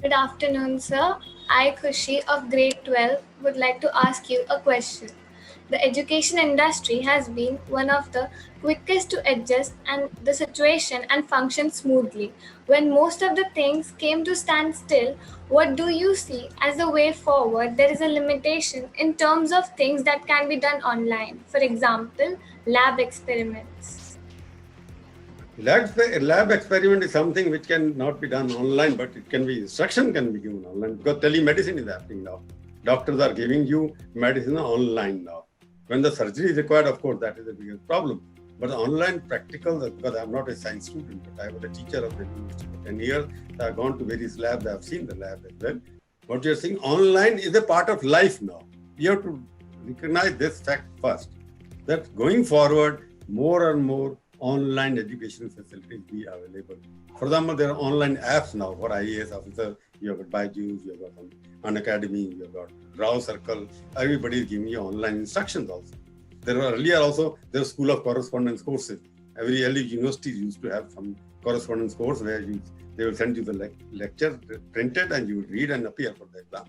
Good afternoon, sir. I, Khushi of grade 12, would like to ask you a question. The education industry has been one of the quickest to adjust and the situation and function smoothly. When most of the things came to stand still, what do you see as the way forward? There is a limitation in terms of things that can be done online. For example, lab experiments. Lab experiment is something which can not be done online, but it can be, instruction can be given online because telemedicine is happening now. Doctors are giving you medicine online now. When the surgery is required, of course, that is a bigger problem. But online practical, because I'm not a science student, but I was a teacher of the university for 10 years. So I've gone to various labs, I've seen the lab as well. What you're saying, online is a part of life now. You have to recognize this fact first, that going forward, more and more online education facilities be available. For example, there are online apps now for IAS officers. You have got Byju's, you have got Unacademy, you have got Rao Circle. Everybody is giving you online instructions also. There were earlier also, there was school of correspondence courses. Every early university used to have some correspondence course where they will send you the lecture printed and you will read and appear for the exam.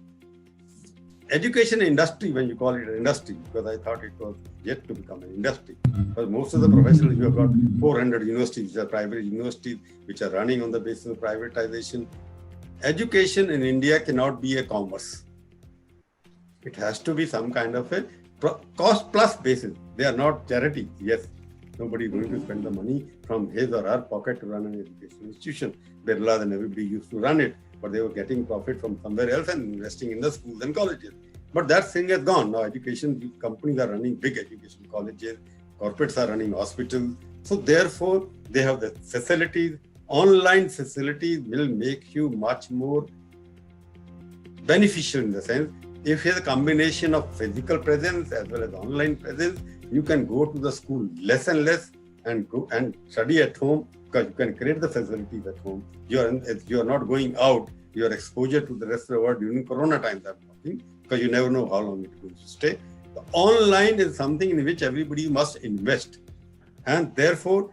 Education industry, when you call it an industry, because I thought it was yet to become an industry. Because most of the professionals, you have got 400 universities, which are private universities, which are running on the basis of privatization. Education in India cannot be a commerce. It has to be some kind of a cost plus basis. They are not charity. Yes, nobody is going to spend the money from his or her pocket to run an education institution. Birla and everybody used to run it, but they were getting profit from somewhere else and investing in the schools and colleges. But that thing has gone. Now education companies are running big education colleges, corporates are running hospitals. So therefore, they have the facilities. Online facilities will make you much more beneficial in the sense, if you have a combination of physical presence as well as online presence, you can go to the school less and less and go and study at home, because you can create the facilities at home. You are not going out. Your exposure to the rest of the world during Corona times, I'm talking, because you never know how long it's going to stay. The online is something in which everybody must invest, and therefore,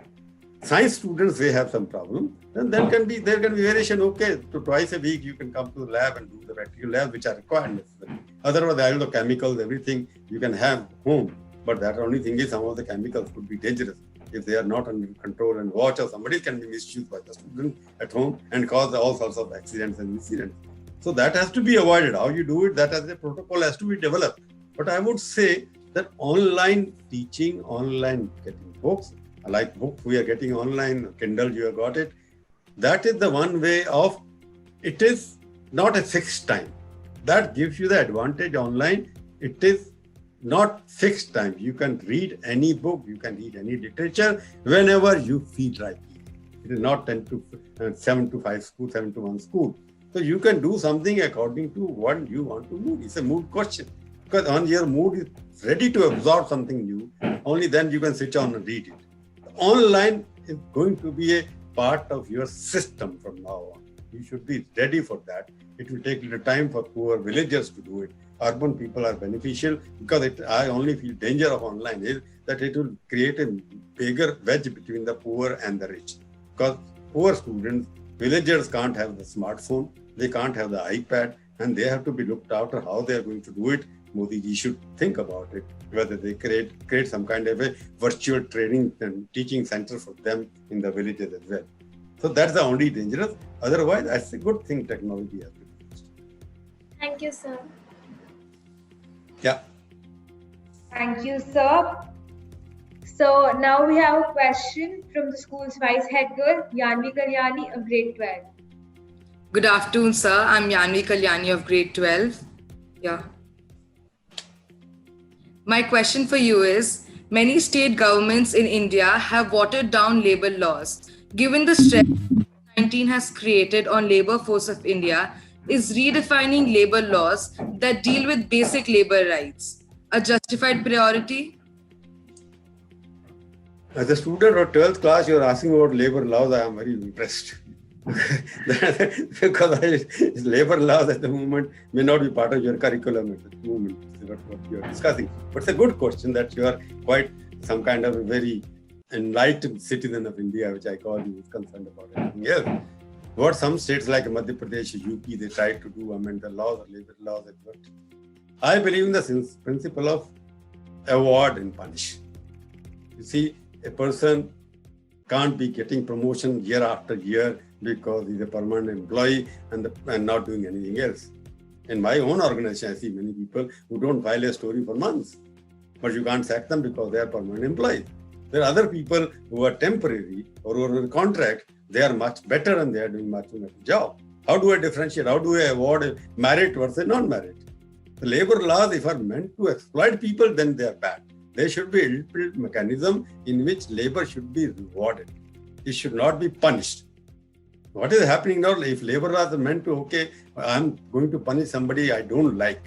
science students, they have some problem. Then there can be variation. Okay, so twice a week you can come to the lab and do the practical labs which are required. Otherwise, all the chemicals, everything you can have home. But that only thing is, some of the chemicals could be dangerous if they are not under control and watch, or somebody can be misused by the student at home and cause all sorts of accidents and incidents. So that has to be avoided. How you do it, that as a protocol has to be developed. But I would say that online teaching, online getting books, like books we are getting online, Kindle, you have got it. That is the one way of, it is not a fixed time. That gives you the advantage online. It is not fixed time. You can read any book, you can read any literature whenever you feel like it. It is not 7 to 5 school, 7 to 1 school. So you can do something according to what you want to do. It's a mood question. Because on your mood is ready to absorb something new, only then you can switch on and read it. Online is going to be a part of your system from now on. You should be ready for that. It will take a little time for poor villagers to do it. Urban people are beneficial, because I only feel danger of online is that it will create a bigger wedge between the poor and the rich. Because poor students, villagers can't have the smartphone, they can't have the iPad, and they have to be looked after how they are going to do it. Modi ji should think about it, whether they create some kind of a virtual training and teaching center for them in the villages as well. So that's the only dangerous. Otherwise, that's a good thing technology has to be used. Thank you, sir. Yeah. Thank you, sir. So now we have a question from the school's vice head girl, Yanvi Kalyani of grade 12. Good afternoon, sir. I'm Yanvi Kalyani of grade 12. Yeah. My question for you is, many state governments in India have watered down labor laws. Given the stress COVID-19 has created on labor force of India, is redefining labor laws that deal with basic labor rights a justified priority? As a student of 12th class, you're asking about labor laws. I am very impressed. Because labor laws at the moment may not be part of your curriculum at the moment, what you're discussing. But it's a good question that you are quite some kind of a very enlightened citizen of India, which I call you, is concerned about anything else. What some states like Madhya Pradesh, UP, they try to do, amend the laws or labor laws. I believe in the principle of award and punish. You see, a person can't be getting promotion year after year because he's a permanent employee and not doing anything else. In my own organization, I see many people who don't file a story for months, but you can't sack them because they are permanent employees. There are other people who are temporary or who are on contract. They are much better and they are doing much better job. How do I differentiate? How do I award merit versus non-merit? The labor laws, if are meant to exploit people, then they are bad. There should be a built mechanism in which labor should be rewarded. It should not be punished. What is happening now, if labor laws are meant to, okay, I'm going to punish somebody I don't like.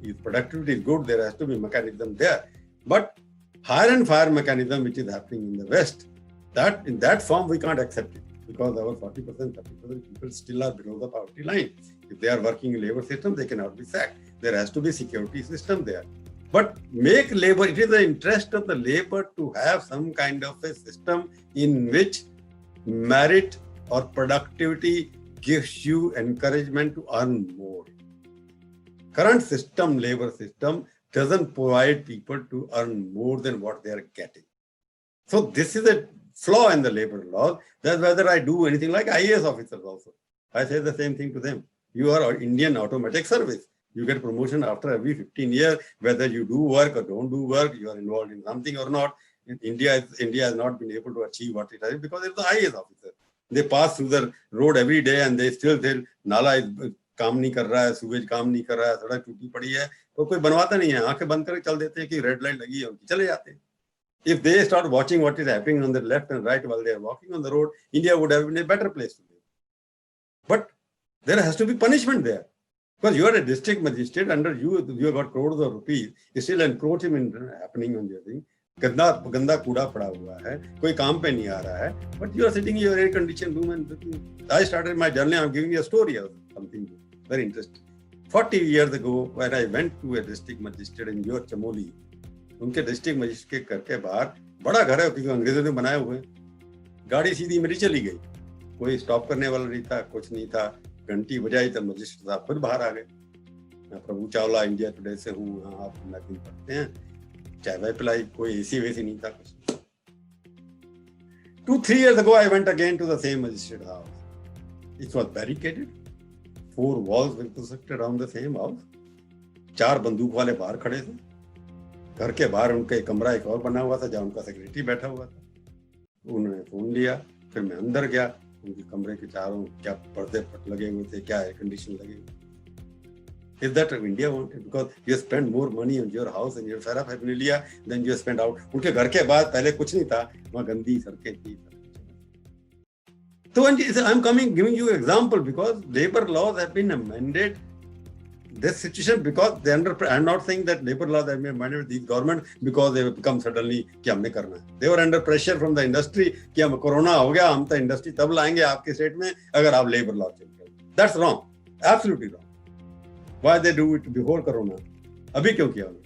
If productivity is good, there has to be a mechanism there. But hire and fire mechanism, which is happening in the West, That in that form we can't accept it, because our 40%, 30% people still are below the poverty line. If they are working in labor system, they cannot be sacked. There has to be security system there. But make labor, it is the interest of the labor to have some kind of a system in which merit or productivity gives you encouragement to earn more. Current system, labor system, doesn't provide people to earn more than what they are getting. So this is a flaw in the labor law. That's whether I do anything like IAS officers also. I say the same thing to them. You are an Indian automatic service. You get promotion after every 15 years, whether you do work or don't do work, you are involved in something or not. In India has not been able to achieve what it has because it's the IAS officer. They pass through the road every day and they still say, Nala is काम नहीं कर रहा है, sewage काम नहीं कर रहा है, सड़क टूटी पड़ी है, तो कोई बनवाता नहीं है, आंखें बंद करके चल देते हैं कि रेड लाइट लगी है, चले जाते हैं. If they start watching what is happening on the left and right while they are walking on the road, India would have been a better place to live. But there has to be punishment there. Because you are a district magistrate, under you have got crores of rupees, still encroachment happening on your thing. गंदा कूड़ा पड़ा हुआ है, कोई काम पे नहीं आ रहा है, but you are sitting in your air conditioned room and I started my journey. I'm giving you a story of something very interesting. 40 years ago, when I went to a district magistrate in your Chamoli, उनके district magistrate के घर के बाहर बड़ा घर है क्योंकि अंग्रेजों ने बनाए हुए, गाड़ी सीधी मेरी चली गई, कोई स्टॉप करने वाला नहीं था, कुछ नहीं था, घंटी बजाई तब मजिस्ट्रेट साहब खुद बाहर आ गए. मैं प्रभु चावला इंडिया टुडे से हूँ, आप मैगजीन पढ़ते हैं, चाय वाय पिलाई, कोई एसी वैसी नहीं था कुछ. 2-3 years ago I went again to the same magistrate house. It was barricaded. 4 walls were constructed around the same house. 4 बंदूक वाले बाहर खड़े थे. घर के बाहर उनका एक कमरा एक और बना हुआ था जहाँ उनका सेक्रेटरी बैठा हुआ था. उन्होंने फोन लिया, फिर मैं अंदर गया. उनके कमरे के चारों क्या पर्दे लगे हुए थे, क्या एयर कंडीशन लगे हुए. Is that what India wanted? Because you spend more money on your house and your paraphernalia than you spend out. उनके घर के बाद पहले कुछ नहीं था, वहाँ गंदी सड़कें थी. So I'm giving you example because labor laws have been amended. This situation because I'm not saying that labor laws have been amended with these government because they have become suddenly कि हमने करना है. They were under pressure from the industry कि हम corona हो गया, हम तो इंडस्ट्री तब लाएंगे आपके स्टेट में अगर आप labor law चेंज करें. That's wrong, absolutely wrong. Why they do it before corona? अभी क्यों किया उन्होंने?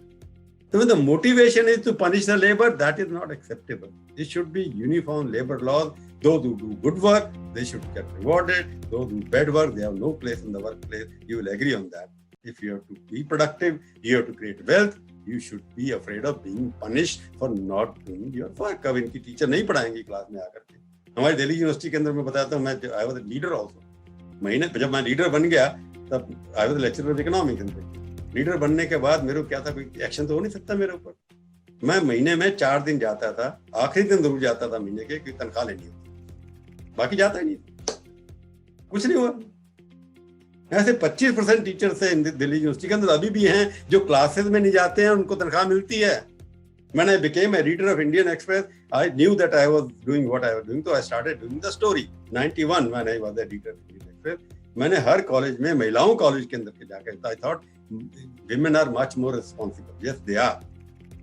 So when the motivation is to punish the labor, that is not acceptable. It should be uniform labor laws. Those who do good work, they should get rewarded. Those who do bad work, they have no place in the workplace. You will agree on that. If you have to be productive, you have to create wealth, you should be afraid of being punished for not doing your work. अब इनकी teacher नहीं पढ़ाएंगी class में आकर के. हमारी Delhi university के अंदर मैं बताता हूँ, मैं I was a leader also. महीने जब मैं लीडर बन गया तब I was a lecturer of economics. Leader बनने के बाद मेरे को क्या था, कोई एक्शन तो हो नहीं सकता मेरे ऊपर. मैं महीने में 4 दिन जाता था, आखिरी दिन जरूर जाता था महीने के, क्योंकि तनख्वाह लेनी होती, बाकी जाता ही नहीं. कुछ नहीं हुआ. ऐसे 25% टीचर्स हैं दिल्ली यूनिवर्सिटी के अंदर अभी भी हैं जो क्लासेस में नहीं जाते हैं, उनको तनख्वाह मिलती है. When I became a reader of Indian Express, I knew that I was doing what I was doing, so I started doing the story. 91 when I was a reader of Indian Express, मैंने हर college में महिलाओं college के अंदर के जाकर, I thought women are much more responsible. Yes, they are.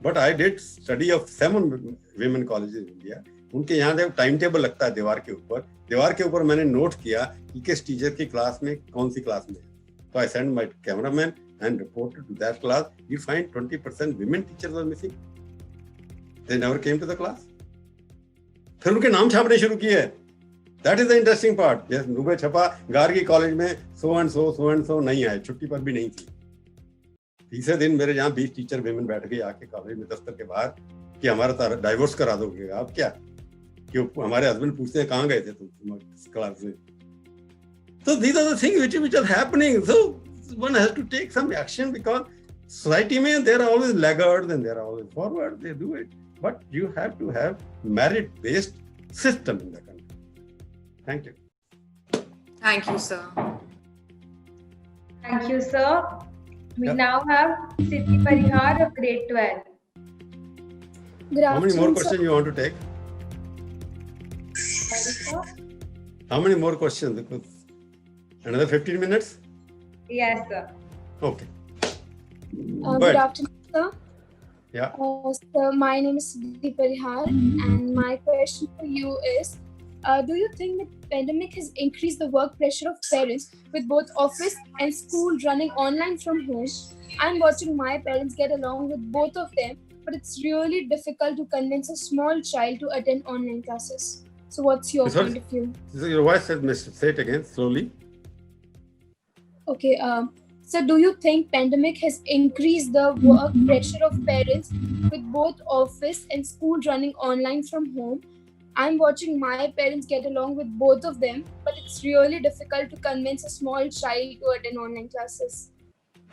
But I did study of 7 women colleges in India. उनके यहाँ जब टाइम टेबल लगता है दीवार के ऊपर मैंने नोट किया कि किस टीचर की क्लास में कौन सी क्लास में है. So I sent my cameraman and reported to that class. You find 20% women teachers were missing. They never came to the class. फिर उनके नाम छापने शुरू किए. That is the interesting part. Yes, सुबह छपा गार्गी कॉलेज में so and so नहीं आए, छुट्टी पर भी नहीं थी. तीसरे दिन मेरे यहाँ 20 टीचर विमेन बैठ गई आके कॉलेज में दफ्तर के बाहर कि हमारा डाइवोर्स करा दोगे आप क्या, कि हमारे हस्बैंड पूछते हैं कहाँ गए थे तुम क्लास में. So these are the things which are happening. So one has to take some action because society में there are always laggards and there are always forward. They do it, but you have to have merit-based system in the country. Thank you. Thank you, sir. Thank you, sir. We now have Siddhi Parihar of grade 12. How many more questions you want to take? How many more questions? Because another 15 minutes? Yes, sir. Okay. Good afternoon, sir. Yeah. So my name is Siddhi Parihar, and my question for you is, do you think the pandemic has increased the work pressure of parents with both office and school running online from home? I'm watching my parents get along with both of them, but it's really difficult to convince a small child to attend online classes. So what's your point of view? So your voice has missed. Say it again slowly. Okay. So do you think pandemic has increased the work pressure of parents with both office and school running online from home? I'm watching my parents get along with both of them, but it's really difficult to convince a small child to attend online classes.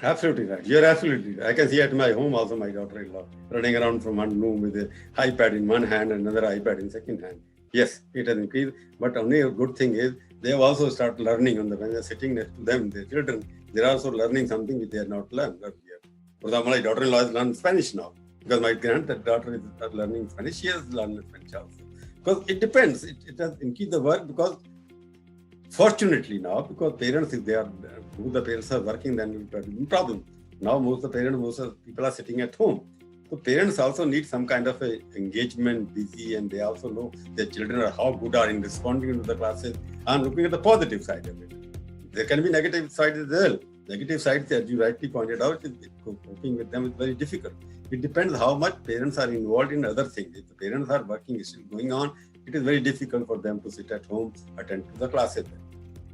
Absolutely right. You're absolutely right. I can see at my home also my daughter-in-law running around from one room with an iPad in one hand and another iPad in second hand. Yes, it has increased, but only a good thing is they have also started learning when they're sitting next to them, their children, they're also learning something which they had not learned earlier. For example, my daughter-in-law has learned Spanish now because my granddaughter is learning Spanish. She has learned French also. Because it depends. It has increased the work because fortunately now, because parents, if they are, who the parents are working, then it will be a problem. Now most of the people are sitting at home. So parents also need some kind of a engagement, busy, and they also know their children are how good are in responding to the classes. I'm looking at the positive side of it. There can be negative sides as well. Negative sides, as you rightly pointed out, is coping with them is very difficult. It depends how much parents are involved in other things. If the parents are working, is still going on, it is very difficult for them to sit at home, attend to the classes.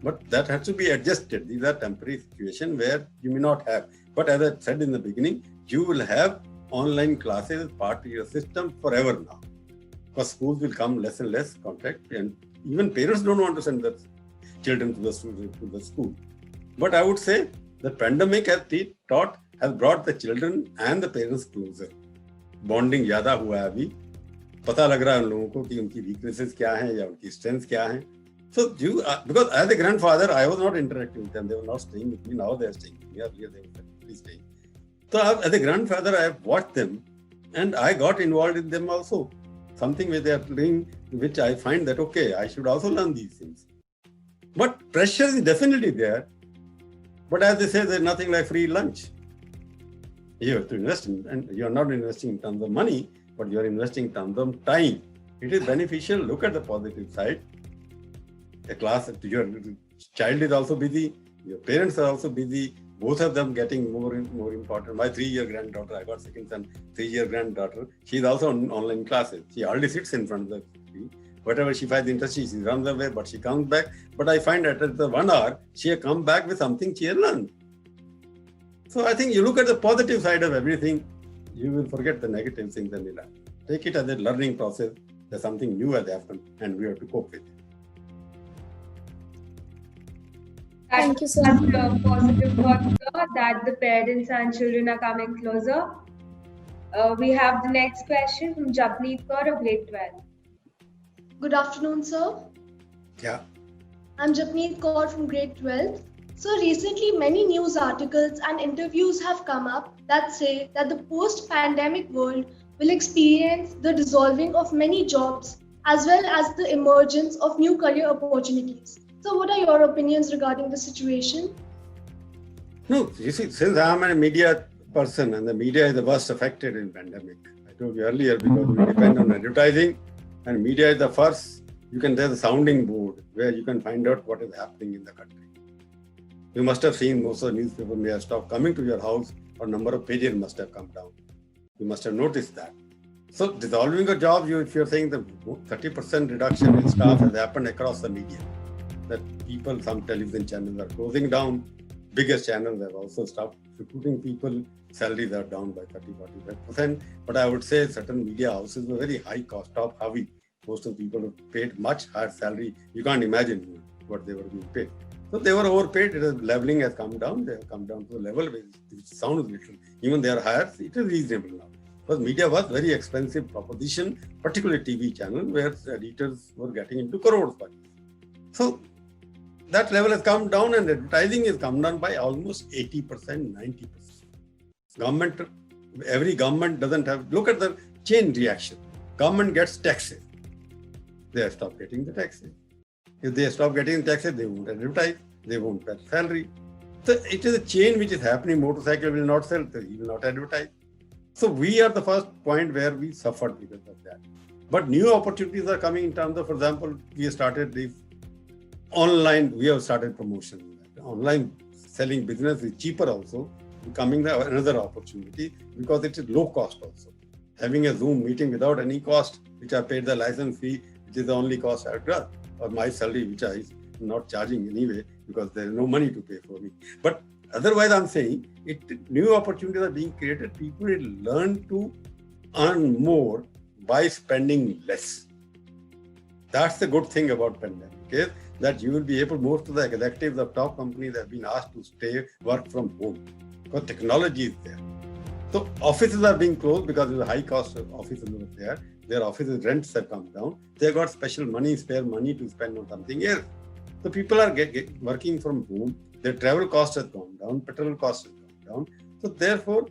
But that has to be adjusted. These are temporary situations where you may not have. But as I said in the beginning, you will have online classes as part of your system forever now. Because schools will come less and less contact, and even parents don't want to send their children to the school. But I would say the pandemic has brought the children and the parents closer. Bonding ज़्यादा हुआ है अभी. पता लग रहा है उन लोगों को कि उनकी weaknesses क्या हैं या उनकी strengths क्या हैं. So because as a grandfather, I was not interacting with them. They were not staying with me. Now they are staying with me. Earlier they were staying. So as a grandfather, I have watched them, and I got involved in them also. Something which they are doing, which I find that okay, I should also learn these things. But pressure is definitely there. But as they say, there's nothing like free lunch. You have to invest in, and you are not investing in terms of money, but you are investing in terms of time. It is beneficial. Look at the positive side. Your child is also busy. Your parents are also busy. Both of them getting more important. My 3-year granddaughter, I got second son, 3-year granddaughter. She is also on online classes. She already sits in front of the screen. Whatever she finds interesting, she runs away, but she comes back. But I find that at the 1 hour, she has come back with something she has learned. So I think you look at the positive side of everything, you will forget the negative things and you'll take it as a learning process. There's something new has happened and we have to cope with it. Thank you so much. much. Positive thought that the parents and children are coming closer. We have the next question from Japneet Kaur of grade 12. Good afternoon, sir. Yeah. I'm Japneet Kaur from grade 12. So recently, many news articles and interviews have come up that say that the post-pandemic world will experience the dissolving of many jobs as well as the emergence of new career opportunities. So what are your opinions regarding the situation? No, you see, since I'm a media person and the media is the worst affected in pandemic, I told you earlier, because we depend on advertising and media is the first, you can there's a sounding board where you can find out what is happening in the country. You must have seen most of the newspapers may have stopped coming to your house or number of pages must have come down. You must have noticed that. So dissolving a job, if you're saying the 30% reduction in staff has happened across the media. That people, some television channels are closing down. Biggest channels have also stopped recruiting people. Salaries are down by 30-45%. But I would say certain media houses were very high cost, top heavy. Most of the people have paid much higher salary. You can't imagine what they were being paid. So they were overpaid. Leveling has come down. They have come down to a level which sounds little. Even they are higher, it is reasonable now. Because media was very expensive proposition, particularly TV channel, where editors were getting into crores. So that level has come down and advertising has come down by almost 80%, 90%. Every government doesn't have, look at the chain reaction. Government gets taxes. They have stopped getting the taxes. If they stop getting the taxes, they won't advertise, they won't pay salary. So it is a chain which is happening. Motorcycle will not sell, he will not advertise. So we are the first point where we suffered because of that. But new opportunities are coming in terms of, for example, we have started promotion. Online selling business is cheaper also, becoming another opportunity because it is low cost also. Having a Zoom meeting without any cost, which I paid the license fee, which is the only cost I've done, or my salary, which I am not charging anyway because there is no money to pay for me. But otherwise, I'm saying new opportunities are being created. People will learn to earn more by spending less. That's the good thing about pandemic, okay? That you will be able, most of the executives of top companies have been asked to work from home because technology is there. So offices are being closed because of the high cost of offices over there. Their offices rents have come down. They got special money, spare money to spend on something else. So people are working from home. Their travel cost has gone down, petrol cost has gone down. So therefore,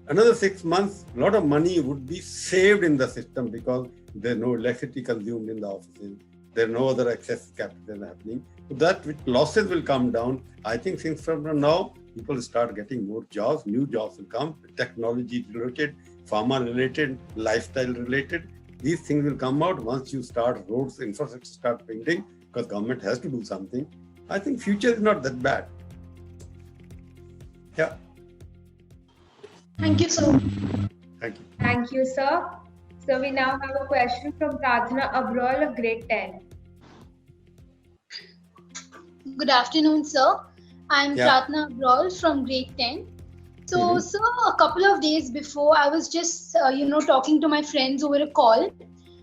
another 6 months, a lot of money would be saved in the system because there's no electricity consumed in the offices. There's no other excess capital happening. So that losses will come down. I think since from now, people start getting more jobs, new jobs will come, technology related, pharma related, lifestyle related. These things will come out once you start roads, infrastructure start building, because government has to do something. I think future is not that bad. Yeah. Thank you, sir. Thank you. Thank you, sir. So we now have a question from Pradhana Abrol of grade 10. Good afternoon, sir. I'm Pradhana Abrol from grade 10. So, sir, a couple of days before, I was just, talking to my friends over a call.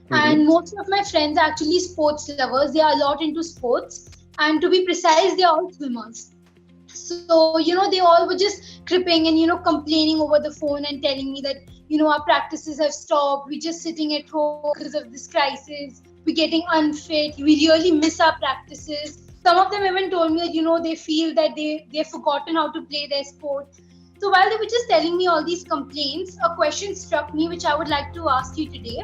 And most of my friends are actually sports lovers. They are a lot into sports. And to be precise, they're all swimmers. So, they all were just cripping and, complaining over the phone and telling me that, our practices have stopped. We're just sitting at home because of this crisis. We're getting unfit. We really miss our practices. Some of them even told me that, they feel that they've forgotten how to play their sport. So while they were just telling me all these complaints, a question struck me, which I would like to ask you today.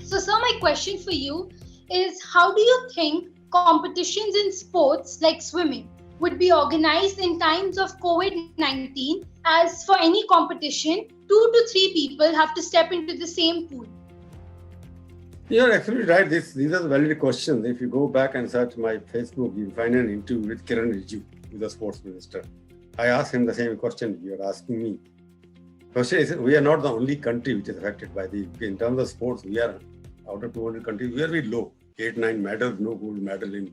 So, sir, my question for you is, how do you think competitions in sports like swimming would be organized in times of COVID-19, as for any competition, 2 to 3 people have to step into the same pool? You're absolutely right. These are valid questions. If you go back and search my Facebook, you'll find an interview with Kiran Rijiju, who's the sports minister. I asked him the same question you're asking me. Question is, we are not the only country which is affected by in terms of sports, we are out of 200 countries, we are very low. 8-9 medals, no gold medal in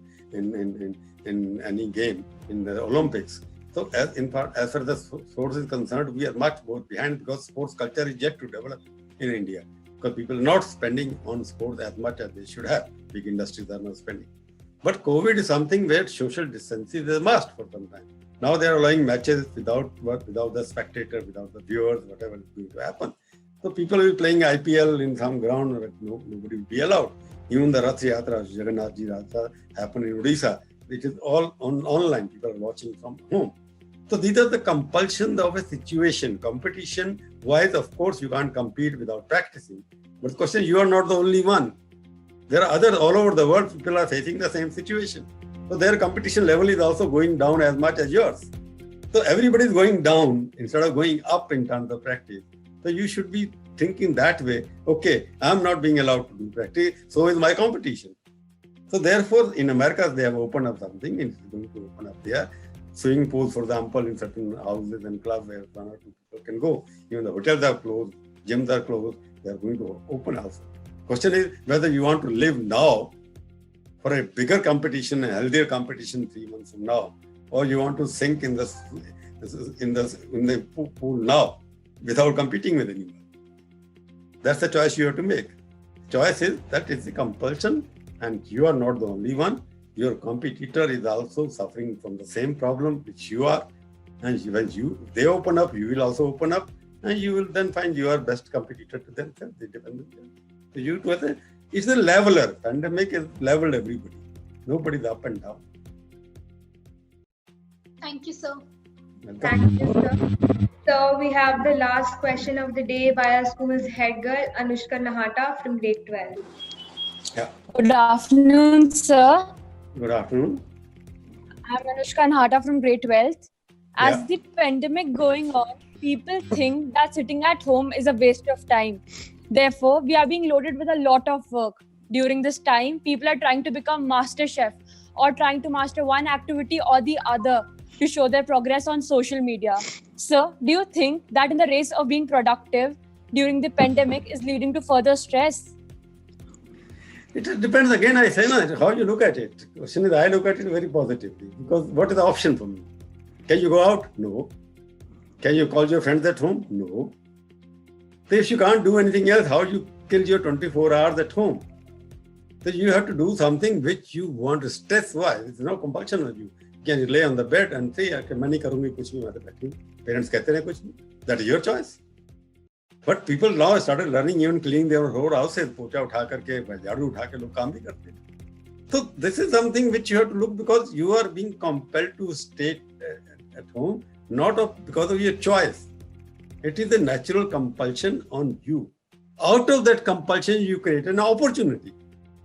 any game in the Olympics. So as far as the sports is concerned, we are much more behind because sports culture is yet to develop in India. Because people are not spending on sports as much as they should have. Big industries are not spending. But COVID is something where social distancing is a must for some time. Now they are allowing matches without the spectator, without the viewers, whatever is going to happen. So people will be playing IPL in some ground, but nobody will be allowed. Even the Rath Yatra, Jagannath Ji Ratha happened in Odisha, which is all online. People are watching from home. So these are the compulsions of a situation. Competition-wise, of course, you can't compete without practicing. But the question, you are not the only one. There are others all over the world, people are facing the same situation. So their competition level is also going down as much as yours. So everybody is going down instead of going up in terms of practice. So you should be thinking that way. Okay, I'm not being allowed to do practice, so is my competition. So therefore, in America, they have opened up something. It's going to open up there. Swimming pools, for example, in certain houses and clubs where 1 or 2 people can go. Even the hotels are closed, gyms are closed. They are going to open also. Question is whether you want to live now for a bigger competition, a healthier competition 3 months from now, or you want to sink in the pool now without competing with anyone. That's the choice you have to make. Choice is that it's a compulsion, and you are not the only one. Your competitor is also suffering from the same problem which you are, and when they open up, you will also open up, and you will then find your best competitor to themselves. They depend on them. So it's a leveler. Pandemic has leveled everybody. Nobody's up and down. Thank you, sir. Welcome. Thank you, sir. So we have the last question of the day by our school's head girl, Anushka Nahata from grade 12. Yeah. Good afternoon, sir. Good afternoon. I'm Anushka Nahata from grade 12th. As the pandemic going on, people think that sitting at home is a waste of time. Therefore, we are being loaded with a lot of work. During this time, people are trying to become master chef or trying to master one activity or the other to show their progress on social media. Sir, do you think that in the race of being productive during the pandemic is leading to further stress? It depends again, I say, how you look at it. The question is, I look at it very positively because what is the option for me? Can you go out? No. Can you call your friends at home? No. So if you can't do anything else, how you kill your 24 hours at home? So you have to do something which you want stress-wise. It's no compulsion on you. Can you lay on the bed and say, मैं नहीं करूँगी कुछ भी, मैं तो बैठी हूँ. Parents कहते हैं कुछ भी. That is your choice. But people now started learning even cleaning their whole houses. पोछा उठा करके, झाड़ू उठा के लोग काम भी करते हैं. So this is something which you have to look because you are being compelled to stay at home, not because of your choice. It is a natural compulsion on you. Out of that compulsion, you create an opportunity.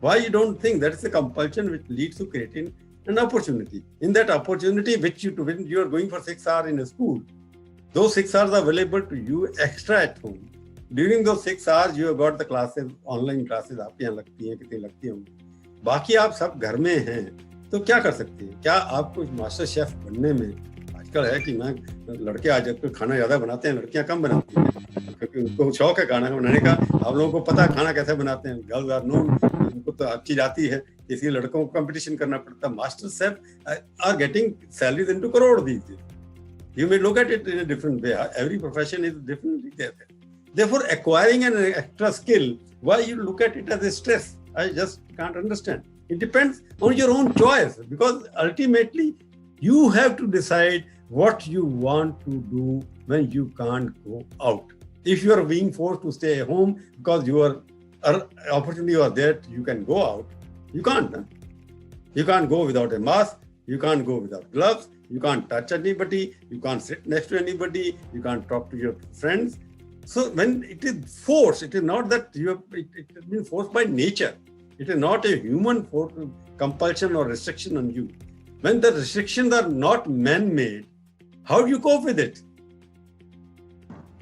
Why you don't think that is a compulsion which leads to creating an opportunity? In that opportunity, when you are going for 6 hours in a school, those 6 hours are available to you extra at home. During those 6 hours, you have got the classes, online classes, आपके यहाँ लगती हैं, कितनी लगती होंगी. बाकी आप सब घर में हैं, तो क्या कर सकते हैं? क्या आपको मास्टर शेफ बनने में आजकल है कि मैं लड़के आज तो खाना ज्यादा बनाते हैं, लड़कियां कम बनाती हैं क्योंकि उनको शौक है खाना बनाने का. आप लोगों को पता है खाना कैसे बनाते हैं. गर्ल्स आर नोन, उनको तो अच्छी जाती है, इसलिए लड़कों को कंपटीशन करना पड़ता है. Master chef are getting salaries into crore these days. You may look at it in a different way. Every profession is differently there. Therefore, acquiring an extra skill, why you look at it as a stress? I just can't understand. It depends on your own choice because ultimately you have to decide what you want to do when you can't go out. If you are being forced to stay at home because your opportunity was there, you can go out. You can't. Huh? You can't go without a mask. You can't go without gloves. You can't touch anybody. You can't sit next to anybody. You can't talk to your friends. So when it is forced, it is not that it has been forced by nature. It is not a human compulsion or restriction on you. When the restrictions are not man-made, how do you cope with it?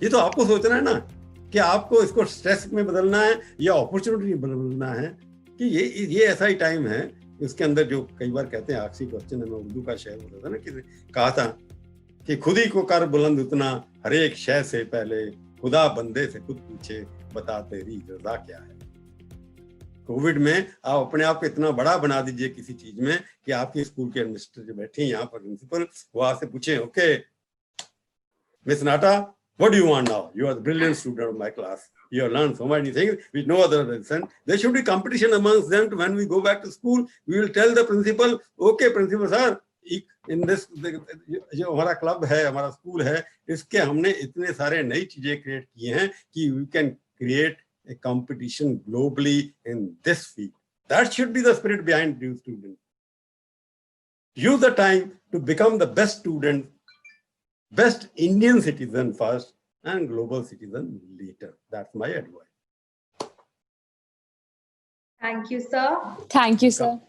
ये तो आपको सोचना है ना कि आपको इसको stress में बदलना है या अपॉर्चुनिटी में बदलना है कि ये ऐसा ही टाइम है. इसके अंदर जो कई बार कहते हैं आखिरी क्वेश्चन है, मैं उर्दू का शेर होता था ना कि कहा था कि खुद ही को कर बुलंद उतना हर एक शय से पहले खुदा बंदे से खुद पूछे बता तेरी रजा क्या है. कोविड में आप अपने आप को इतना बड़ा बना दीजिए किसी चीज में कि आपके स्कूल के एडमिनिस्ट्रेटर जो बैठे हैं यहाँ पर प्रिंसिपल, वो आपसे पूछे, ओके मिस नाटा, what do you want now? You are the brilliant student of my class. You have learned so many things which no other has done. There should be competition amongst them. When we go back to school, we will tell the principal, okay, principal sir, in this जो हमारा club है, हमारा school है, इसके हमने इतने सारे नई चीजें क्रिएट किए हैं कि we can create a competition globally in this field. That should be the spirit behind you students. Use the time to become the best student, best Indian citizen first and global citizen later. That's my advice. Thank you, sir. Thank you, sir.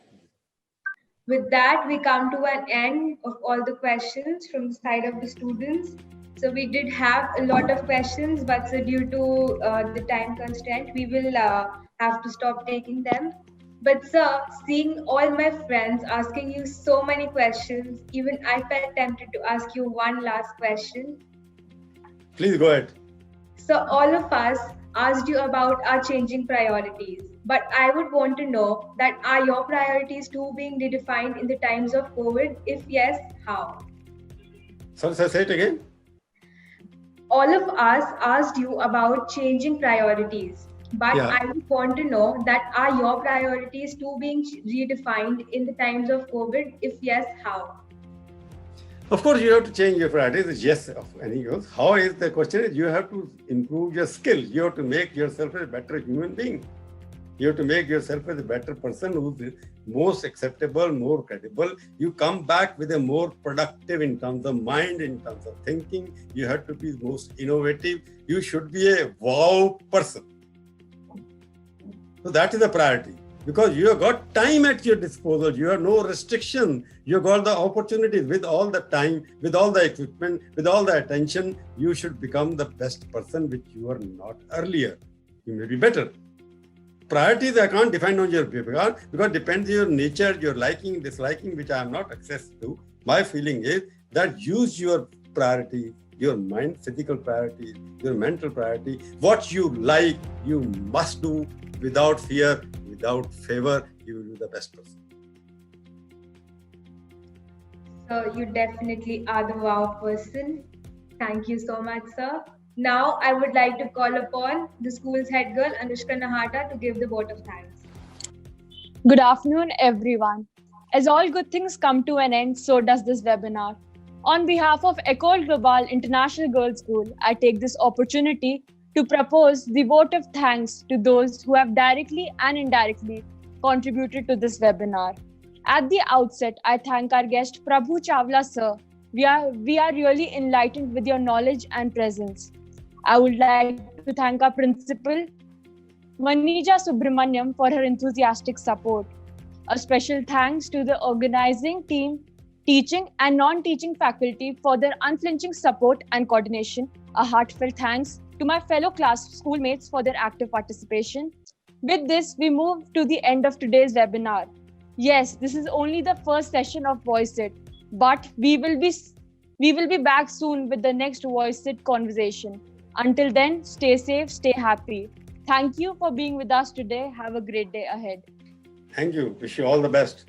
With that, we come to an end of all the questions from the side of the students. So we did have a lot of questions, but so due to the time constraint, we will have to stop taking them. But sir, seeing all my friends asking you so many questions, even I felt tempted to ask you one last question. Please go ahead. So all of us asked you about our changing priorities, but I would want to know that are your priorities too being redefined in the times of COVID? If yes, how? Sorry, say it again. All of us asked you about changing priorities, but Yeah. I would want to know that are your priorities too being redefined in the times of COVID? If yes, how? Of course, you have to change your priorities. Yes, and he goes, how is the question is you have to improve your skill. You have to make yourself a better human being. You have to make yourself as a better person who's most acceptable, more credible. You come back with a more productive in terms of mind, in terms of thinking. You have to be most innovative. You should be a wow person. So that is the priority. because you have got time at your disposal. You have no restriction. You have got the opportunities with all the time, with all the equipment, with all the attention. You should become the best person which you were not earlier. You may be better. Priorities I can't define on your behalf because it depends on your nature, your liking, disliking, which I am not access to. My feeling is that use your priority, your mind, physical priority, your mental priority. What you like, you must do without fear, without favor. You will be the best person. So you definitely are the wow person. Thank you so much, sir. Now I would like to call upon the school's head girl, Anushka Nahata, to give the vote of thanks. Good afternoon, everyone. As all good things come to an end, so does this webinar. On behalf of Ecole Global International Girls School, I take this opportunity to propose the vote of thanks to those who have directly and indirectly contributed to this webinar. At the outset, I thank our guest Prabhu Chawla sir. We are really enlightened with your knowledge and presence. I would like to thank our principal, Manija Subramaniam, for her enthusiastic support. A special thanks to the organizing team, teaching and non-teaching faculty for their unflinching support and coordination. A heartfelt thanks to my fellow schoolmates for their active participation. With this, we move to the end of today's webinar. Yes, this is only the first session of Voice It, but we will be back soon with the next Voice It conversation. Until then, stay safe, stay happy. Thank you for being with us today. Have a great day ahead. Thank you. Wish you all the best.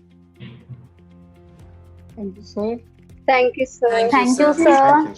Thank you, sir. Thank you, sir. Thank you, sir.